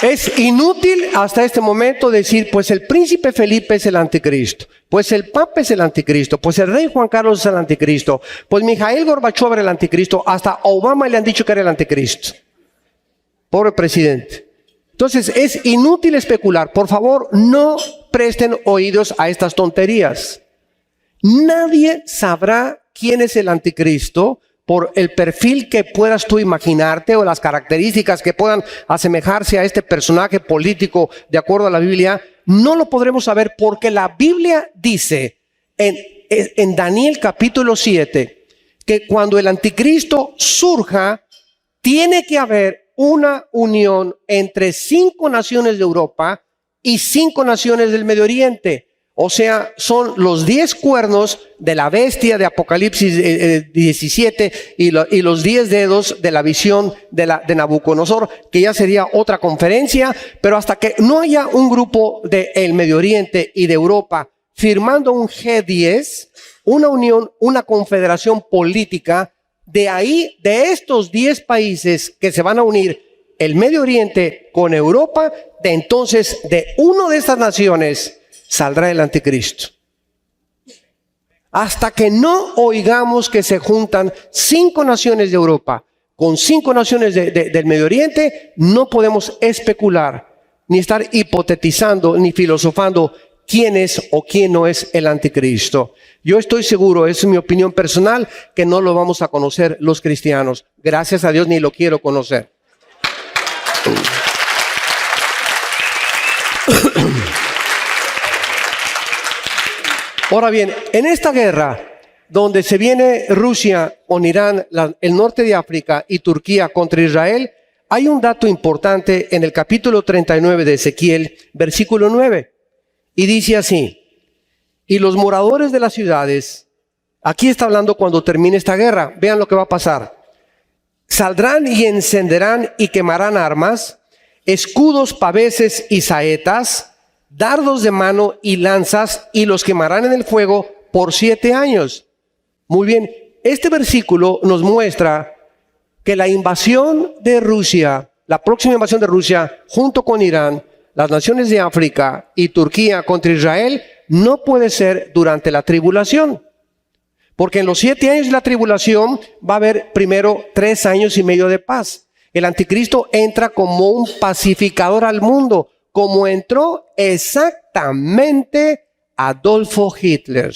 Es inútil hasta este momento decir, pues el príncipe Felipe es el anticristo, pues el papa es el anticristo, pues el rey Juan Carlos es el anticristo, pues Mikhail Gorbachev era el anticristo, hasta Obama le han dicho que era el anticristo. Pobre presidente. Entonces es inútil especular. Por favor, no presten oídos a estas tonterías. Nadie sabrá quién es el anticristo por el perfil que puedas tú imaginarte o las características que puedan asemejarse a este personaje político de acuerdo a la Biblia. No lo podremos saber porque la Biblia dice en Daniel capítulo 7 que cuando el anticristo surja, tiene que haber una unión entre 5 naciones de Europa y 5 naciones del Medio Oriente. O sea, son los 10 cuernos de la bestia de Apocalipsis 17 y los 10 dedos de la visión de Nabucodonosor, que ya sería otra conferencia, pero hasta que no haya un grupo del Medio Oriente y de Europa firmando un G10, una unión, una confederación política, de ahí, de estos 10 países que se van a unir, el Medio Oriente con Europa, de entonces de una de estas naciones saldrá el anticristo. Hasta que no oigamos que se juntan 5 naciones de Europa con 5 naciones del Medio Oriente, no podemos especular, ni estar hipotetizando, ni filosofando quién es o quién no es el anticristo. Yo estoy seguro, es mi opinión personal, que no lo vamos a conocer los cristianos. Gracias a Dios ni lo quiero conocer. Ahora bien, en esta guerra, donde se viene Rusia con Irán, el norte de África y Turquía contra Israel, hay un dato importante en el capítulo 39 de Ezequiel, versículo 9. Y dice así, y los moradores de las ciudades, aquí está hablando cuando termine esta guerra, vean lo que va a pasar. Saldrán y encenderán y quemarán armas, escudos, paveses y saetas, dardos de mano y lanzas, y los quemarán en el fuego por 7 años. Muy bien, este versículo nos muestra que la invasión de Rusia, la próxima invasión de Rusia, junto con Irán, las naciones de África y Turquía contra Israel, no puede ser durante la tribulación. Porque en los 7 años de la tribulación va a haber primero 3 años y medio de paz. El anticristo entra como un pacificador al mundo, como entró exactamente Adolfo Hitler.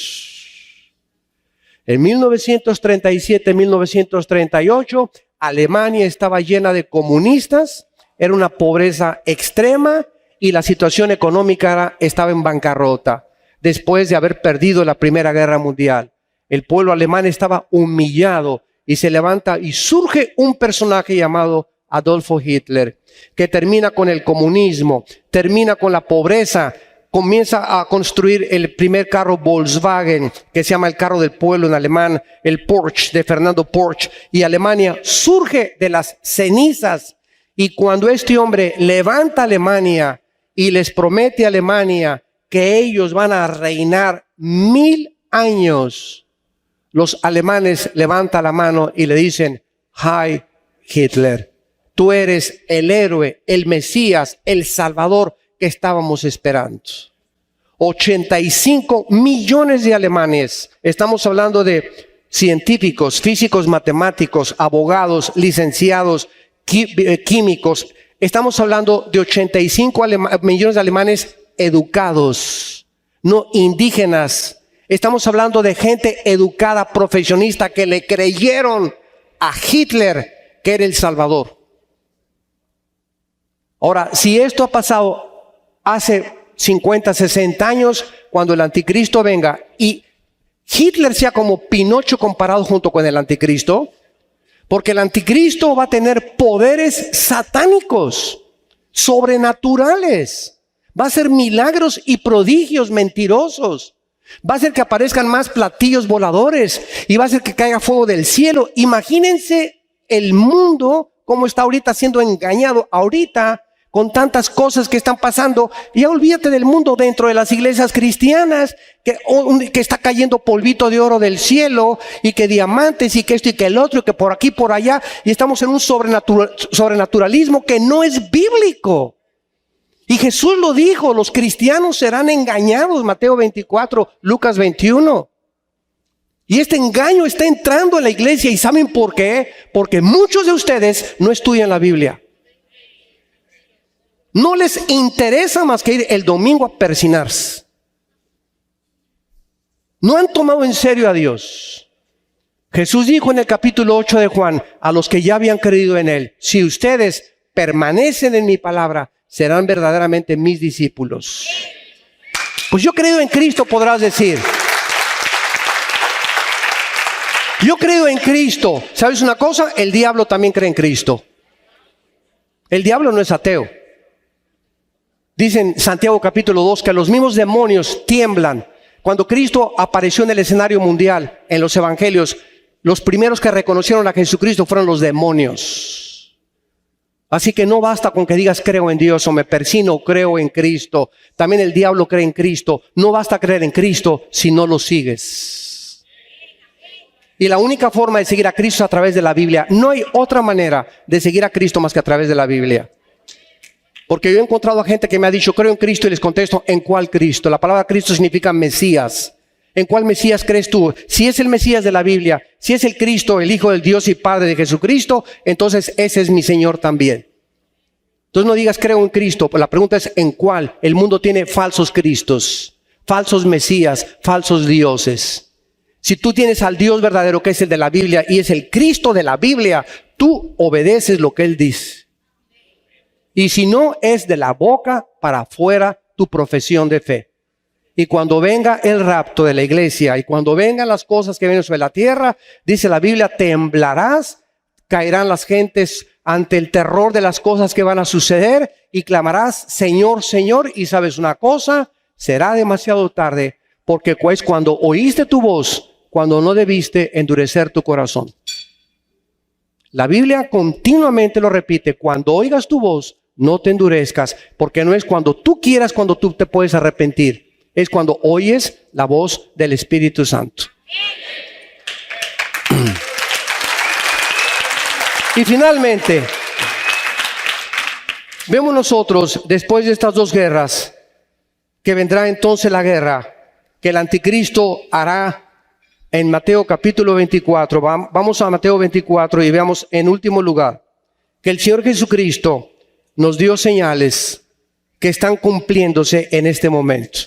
En 1937-1938, Alemania estaba llena de comunistas, era una pobreza extrema y la situación económica estaba en bancarrota. Después de haber perdido la Primera Guerra Mundial, el pueblo alemán estaba humillado y se levanta y surge un personaje llamado Adolfo Hitler, que termina con el comunismo, termina con la pobreza, comienza a construir el primer carro Volkswagen, que se llama el carro del pueblo en alemán, el Porsche de Fernando Porsche, y Alemania surge de las cenizas. Y cuando este hombre levanta Alemania y les promete a Alemania que ellos van a reinar 1000 años, los alemanes levantan la mano y le dicen, Heil Hitler. Tú eres el héroe, el Mesías, el Salvador que estábamos esperando. 85 millones de alemanes, estamos hablando de científicos, físicos, matemáticos, abogados, licenciados, químicos. Estamos hablando de 85 millones de alemanes educados, no indígenas. Estamos hablando de gente educada, profesionista, que le creyeron a Hitler que era el Salvador. Ahora, si esto ha pasado hace 50, 60 años, cuando el anticristo venga y Hitler sea como Pinocho comparado junto con el anticristo, porque el anticristo va a tener poderes satánicos, sobrenaturales, va a hacer milagros y prodigios mentirosos, va a hacer que aparezcan más platillos voladores y va a hacer que caiga fuego del cielo. Imagínense el mundo como está ahorita siendo engañado ahorita con tantas cosas que están pasando. Y ya olvídate del mundo dentro de las iglesias cristianas, que está cayendo polvito de oro del cielo, y que diamantes, y que esto y que el otro, y que por aquí por allá, y estamos en un sobrenaturalismo que no es bíblico. Y Jesús lo dijo, los cristianos serán engañados, Mateo 24, Lucas 21. Y este engaño está entrando en la iglesia. ¿Y saben por qué? Porque muchos de ustedes no estudian la Biblia. No les interesa más que ir el domingo a persinarse. No han tomado en serio a Dios. Jesús dijo en el capítulo 8 de Juan, a los que ya habían creído en Él: si ustedes permanecen en mi palabra, serán verdaderamente mis discípulos. Pues yo he creído en Cristo, podrás decir. Yo he creído en Cristo. ¿Sabes una cosa? El diablo también cree en Cristo. El diablo no es ateo. Dice en Santiago capítulo 2 que los mismos demonios tiemblan. Cuando Cristo apareció en el escenario mundial, en los evangelios, los primeros que reconocieron a Jesucristo fueron los demonios. Así que no basta con que digas creo en Dios o me persino o creo en Cristo. También el diablo cree en Cristo. No basta creer en Cristo si no lo sigues. Y la única forma de seguir a Cristo es a través de la Biblia. No hay otra manera de seguir a Cristo más que a través de la Biblia. Porque yo he encontrado a gente que me ha dicho creo en Cristo y les contesto, ¿en cuál Cristo? La palabra Cristo significa Mesías. ¿En cuál Mesías crees tú? Si es el Mesías de la Biblia, si es el Cristo, el Hijo del Dios y Padre de Jesucristo, entonces ese es mi Señor también. Entonces no digas creo en Cristo, la pregunta es ¿en cuál? El mundo tiene falsos Cristos, falsos Mesías, falsos dioses. Si tú tienes al Dios verdadero que es el de la Biblia y es el Cristo de la Biblia, tú obedeces lo que Él dice. Y si no, es de la boca para afuera tu profesión de fe. Y cuando venga el rapto de la iglesia y cuando vengan las cosas que vienen sobre la tierra, dice la Biblia, temblarás, caerán las gentes ante el terror de las cosas que van a suceder y clamarás, Señor, Señor. Y sabes una cosa, será demasiado tarde, porque es cuando oíste tu voz, cuando no debiste endurecer tu corazón. La Biblia continuamente lo repite, cuando oigas tu voz, no te endurezcas, porque no es cuando tú quieras, cuando tú te puedes arrepentir. Es cuando oyes la voz del Espíritu Santo. Y finalmente, vemos nosotros, después de estas dos guerras, que vendrá entonces la guerra que el anticristo hará en Mateo capítulo 24. Vamos a Mateo 24 y veamos en último lugar que el Señor Jesucristo nos dio señales que están cumpliéndose en este momento.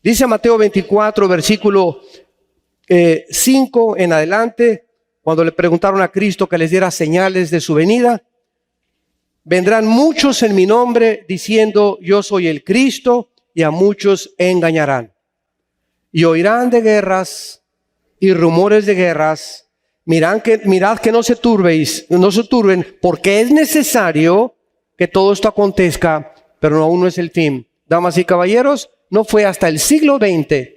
Dice Mateo 24, versículo 5 en adelante, cuando le preguntaron a Cristo que les diera señales de su venida: vendrán muchos en mi nombre diciendo yo soy el Cristo, y a muchos engañarán. Y oirán de guerras y rumores de guerras. Mirad que no se turben, porque es necesario que todo esto acontezca, pero aún no es el fin. Damas y caballeros, no fue hasta el siglo XX,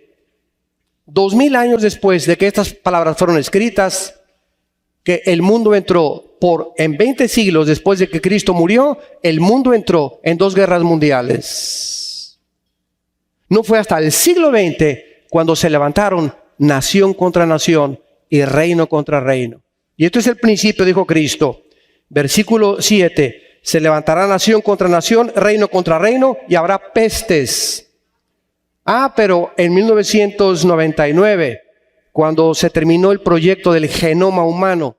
2000 años después de que estas palabras fueron escritas, que el mundo entró en 20 siglos después de que Cristo murió, el mundo entró en 2 guerras mundiales. No fue hasta el siglo XX cuando se levantaron nación contra nación y reino contra reino. Y esto es el principio, dijo Cristo. Versículo 7, se levantará nación contra nación, reino contra reino, y habrá pestes. Pero en 1999, cuando se terminó el proyecto del genoma humano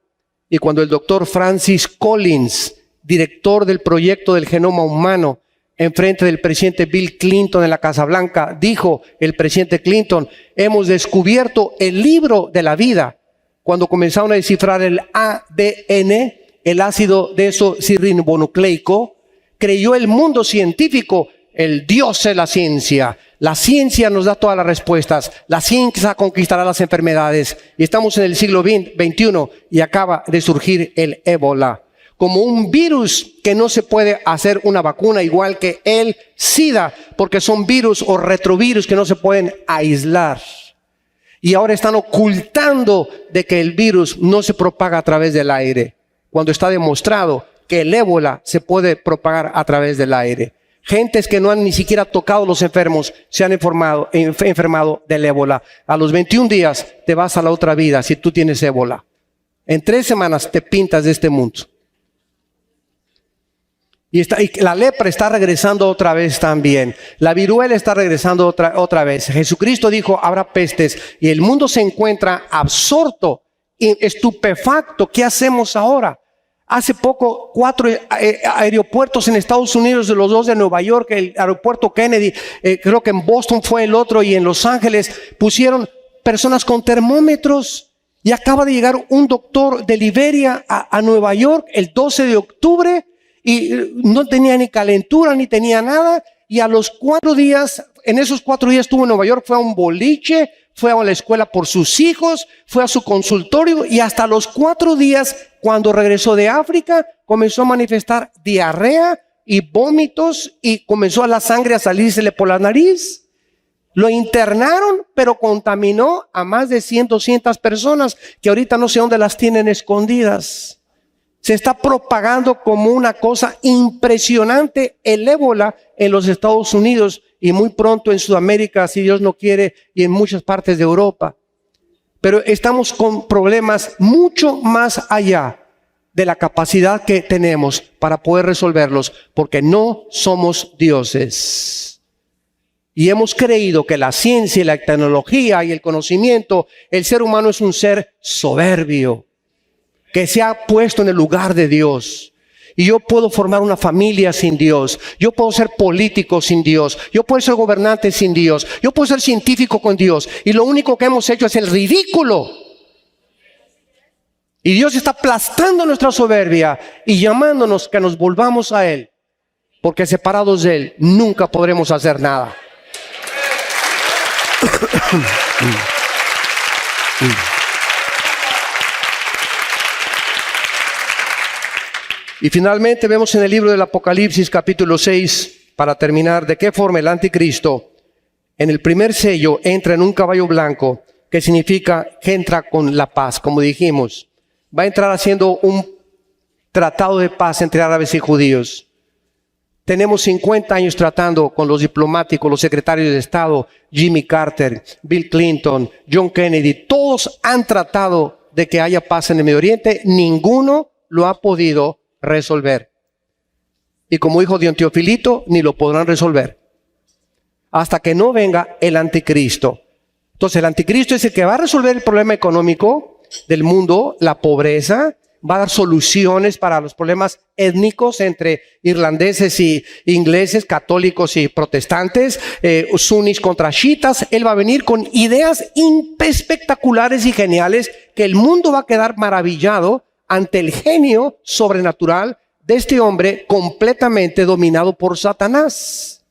y cuando el doctor Francis Collins, director del proyecto del genoma humano, enfrente del presidente Bill Clinton en la Casa Blanca, dijo el presidente Clinton: hemos descubierto el libro de la vida. Cuando comenzaron a descifrar el ADN, el ácido desoxirribonucleico, creyó el mundo científico el Dios es la ciencia. La ciencia nos da todas las respuestas. La ciencia conquistará las enfermedades. Y estamos en el siglo XXI y acaba de surgir el ébola. Como un virus que no se puede hacer una vacuna, igual que el SIDA, porque son virus o retrovirus que no se pueden aislar. Y ahora están ocultando de que el virus no se propaga a través del aire, cuando está demostrado que el ébola se puede propagar a través del aire. Gentes que no han ni siquiera tocado los enfermos se han enfermado del ébola. A los 21 días te vas a la otra vida si tú tienes ébola. En 3 semanas te pintas de este mundo. Y la lepra está regresando otra vez también. La viruela está regresando otra vez. Jesucristo dijo, habrá pestes. Y el mundo se encuentra absorto, estupefacto. ¿Qué hacemos ahora? Hace poco 4 aeropuertos en Estados Unidos, los 2 de Nueva York, el aeropuerto Kennedy, creo que en Boston fue el otro, y en Los Ángeles pusieron personas con termómetros. Y acaba de llegar un doctor de Liberia a Nueva York el 12 de octubre. Y no tenía ni calentura, ni tenía nada. Y a los 4 días, en esos 4 días estuvo en Nueva York, fue a un boliche, fue a la escuela por sus hijos, fue a su consultorio. Y hasta los 4 días, cuando regresó de África, comenzó a manifestar diarrea y vómitos. Y comenzó la sangre a salírsele por la nariz. Lo internaron, pero contaminó a más de 100, 200 personas, que ahorita no sé dónde las tienen escondidas. Se está propagando como una cosa impresionante el ébola en los Estados Unidos y muy pronto en Sudamérica, si Dios no quiere, y en muchas partes de Europa. Pero estamos con problemas mucho más allá de la capacidad que tenemos para poder resolverlos, porque no somos dioses. Y hemos creído que la ciencia y la tecnología y el conocimiento, el ser humano es un ser soberbio, que se ha puesto en el lugar de Dios. Y yo puedo formar una familia sin Dios. Yo puedo ser político sin Dios. Yo puedo ser gobernante sin Dios. Yo puedo ser científico con Dios. Y lo único que hemos hecho es el ridículo. Y Dios está aplastando nuestra soberbia y llamándonos que nos volvamos a Él. Porque separados de Él nunca podremos hacer nada. Y finalmente vemos en el libro del Apocalipsis capítulo 6, para terminar, de qué forma el anticristo en el primer sello entra en un caballo blanco, que significa que entra con la paz, como dijimos. Va a entrar haciendo un tratado de paz entre árabes y judíos. Tenemos 50 años tratando con los diplomáticos, los secretarios de Estado, Jimmy Carter, Bill Clinton, John Kennedy. Todos han tratado de que haya paz en el Medio Oriente. Ninguno lo ha podido resolver. Y como dijo Don Teofilito, ni lo podrán resolver hasta que no venga el anticristo. Entonces el anticristo es el que va a resolver el problema económico del mundo, la pobreza, va a dar soluciones para los problemas étnicos entre irlandeses y ingleses, católicos y protestantes, sunis contra chiitas. Él va a venir con ideas espectaculares y geniales que el mundo va a quedar maravillado ante el genio sobrenatural de este hombre completamente dominado por Satanás.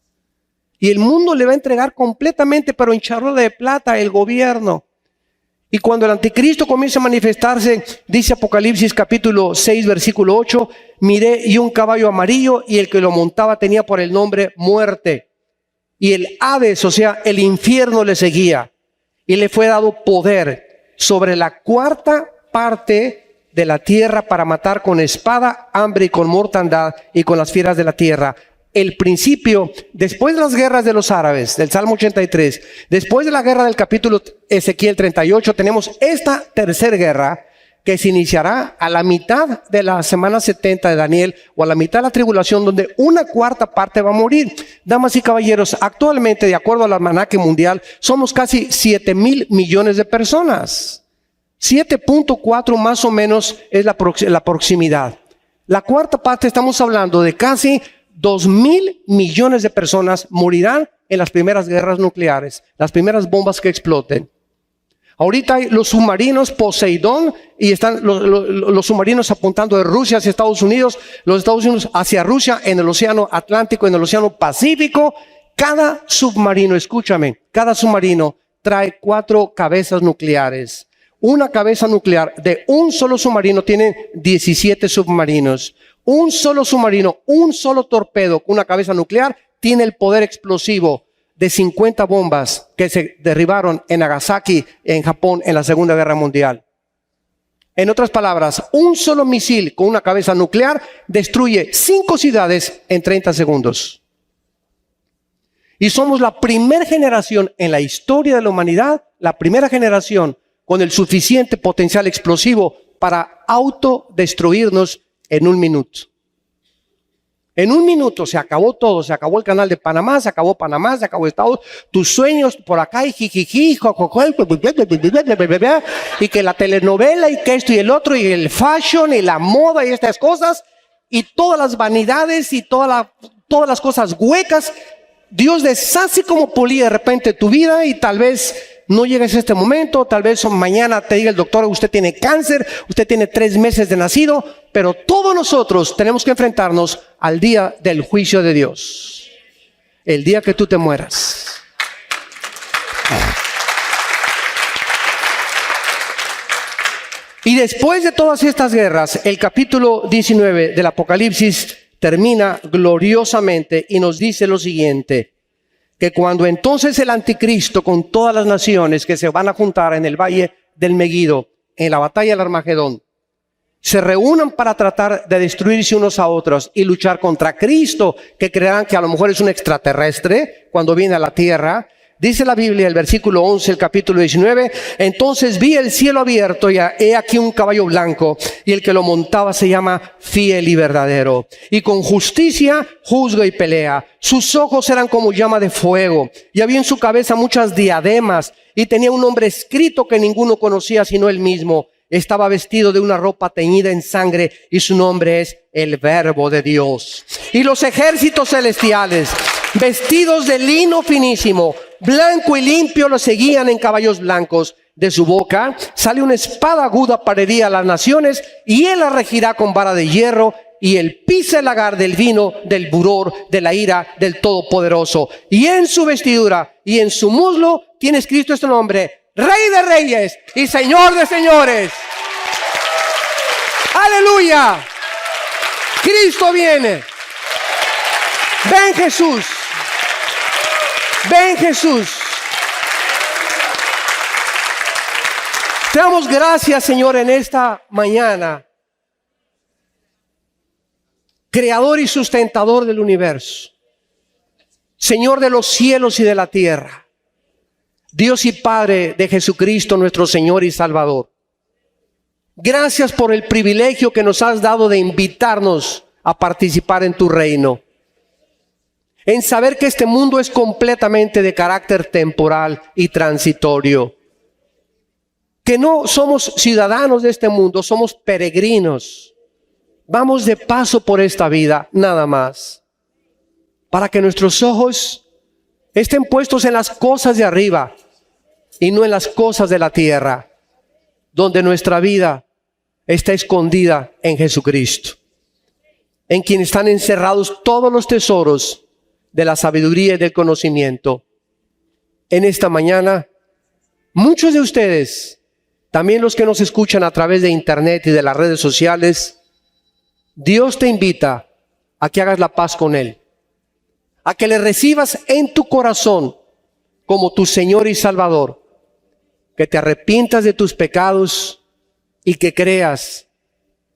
Y el mundo le va a entregar completamente, pero en charola de plata, el gobierno. Y cuando el anticristo comienza a manifestarse, dice Apocalipsis capítulo 6, versículo 8, miré y un caballo amarillo, y el que lo montaba tenía por el nombre Muerte. Y el Hades, o sea, el infierno, le seguía. Y le fue dado poder sobre la 4ª parte de la tierra para matar con espada, hambre y con mortandad y con las fieras de la tierra. El principio, después de las guerras de los árabes, del Salmo 83, después de la guerra del capítulo Ezequiel 38, tenemos esta tercera guerra que se iniciará a la mitad de la semana 70 de Daniel, o a la mitad de la tribulación, donde una 4ª parte va a morir. Damas y caballeros, actualmente, de acuerdo al almanaque mundial, somos casi 7,000 millones de personas. 7.4 más o menos es la proximidad. La 4ª parte, estamos hablando de casi 2,000 millones de personas morirán en las primeras guerras nucleares, las primeras bombas que exploten. Ahorita hay los submarinos Poseidón y están los submarinos apuntando de Rusia hacia Estados Unidos, los Estados Unidos hacia Rusia, en el océano Atlántico, en el océano Pacífico. Cada submarino, escúchame, cada submarino trae 4 cabezas nucleares. Una cabeza nuclear de un solo submarino tiene 17 submarinos. Un solo submarino, un solo torpedo con una cabeza nuclear tiene el poder explosivo de 50 bombas que se derribaron en Nagasaki, en Japón, en la Segunda Guerra Mundial. En otras palabras, un solo misil con una cabeza nuclear destruye 5 ciudades en 30 segundos. Y somos la primera generación en la historia de la humanidad, la primera generación con el suficiente potencial explosivo para autodestruirnos en 1 minuto. En 1 minuto se acabó todo, se acabó el canal de Panamá, se acabó Estados, tus sueños por acá y jijiji, y que la telenovela y que esto y el otro y el fashion y la moda y estas cosas y todas las vanidades y todas las cosas huecas. Dios deshace como polilla de repente tu vida y tal vez no llegues a este momento, tal vez mañana te diga el doctor, usted tiene cáncer, usted tiene 3 meses de nacido, pero todos nosotros tenemos que enfrentarnos al día del juicio de Dios. El día que tú te mueras. Y después de todas estas guerras, el capítulo 19 del Apocalipsis termina gloriosamente y nos dice lo siguiente: que cuando entonces el anticristo con todas las naciones que se van a juntar en el valle del Megido, en la batalla del Armagedón, se reúnan para tratar de destruirse unos a otros y luchar contra Cristo, que creerán que a lo mejor es un extraterrestre cuando viene a la tierra. Dice la Biblia, el versículo 11, el capítulo 19, entonces vi el cielo abierto y he aquí un caballo blanco, y el que lo montaba se llama Fiel y Verdadero, y con justicia juzga y pelea. Sus ojos eran como llama de fuego, y había en su cabeza muchas diademas, y tenía un nombre escrito que ninguno conocía sino él mismo. Estaba vestido de una ropa teñida en sangre, y su nombre es el Verbo de Dios. Y los ejércitos celestiales, vestidos de lino finísimo, blanco y limpio, lo seguían en caballos blancos. De su boca sale una espada aguda para herir a las naciones, y él la regirá con vara de hierro, y él pisa el lagar del vino del furor de la ira del Todopoderoso. Y en su vestidura y en su muslo tiene escrito este nombre: Rey de Reyes y Señor de Señores. ¡Aleluya! Cristo viene. Ven Jesús. Ven Jesús. Te damos gracias, Señor, en esta mañana. Creador y sustentador del universo. Señor de los cielos y de la tierra. Dios y Padre de Jesucristo, nuestro Señor y Salvador. Gracias por el privilegio que nos has dado de invitarnos a participar en tu reino. En saber que este mundo es completamente de carácter temporal y transitorio. Que no somos ciudadanos de este mundo, somos peregrinos. Vamos de paso por esta vida, nada más. Para que nuestros ojos estén puestos en las cosas de arriba y no en las cosas de la tierra, donde nuestra vida está escondida en Jesucristo, en quien están encerrados todos los tesoros de la sabiduría y del conocimiento. En esta mañana, muchos de ustedes, también los que nos escuchan a través de internet y de las redes sociales, Dios te invita a que hagas la paz con Él, a que le recibas en tu corazón como tu Señor y Salvador, que te arrepientas de tus pecados y que creas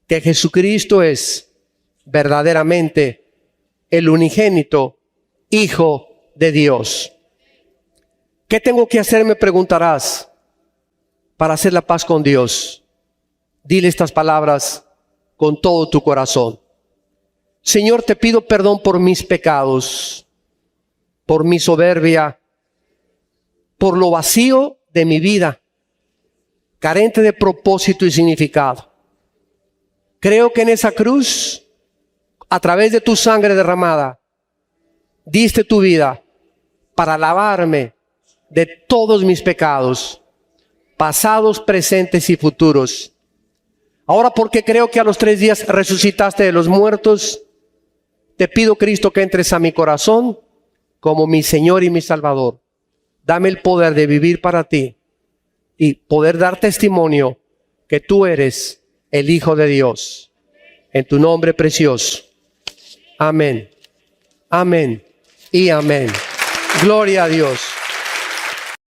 que Jesucristo es verdaderamente el unigénito Hijo de Dios. ¿Qué tengo que hacer? Me preguntarás, para hacer la paz con Dios. Dile estas palabras con todo tu corazón. Señor, te pido perdón por mis pecados, por mi soberbia, por lo vacío de mi vida, carente de propósito y significado. Creo que en esa cruz, a través de tu sangre derramada, diste tu vida para lavarme de todos mis pecados. pasados, presentes y futuros. Ahora, porque creo que a los 3 días resucitaste de los muertos, te pido, Cristo, que entres a mi corazón como mi Señor y mi Salvador. Dame el poder de vivir para ti y poder dar testimonio que tú eres el Hijo de Dios. En tu nombre precioso. Amén. Amén y amén. Gloria a Dios.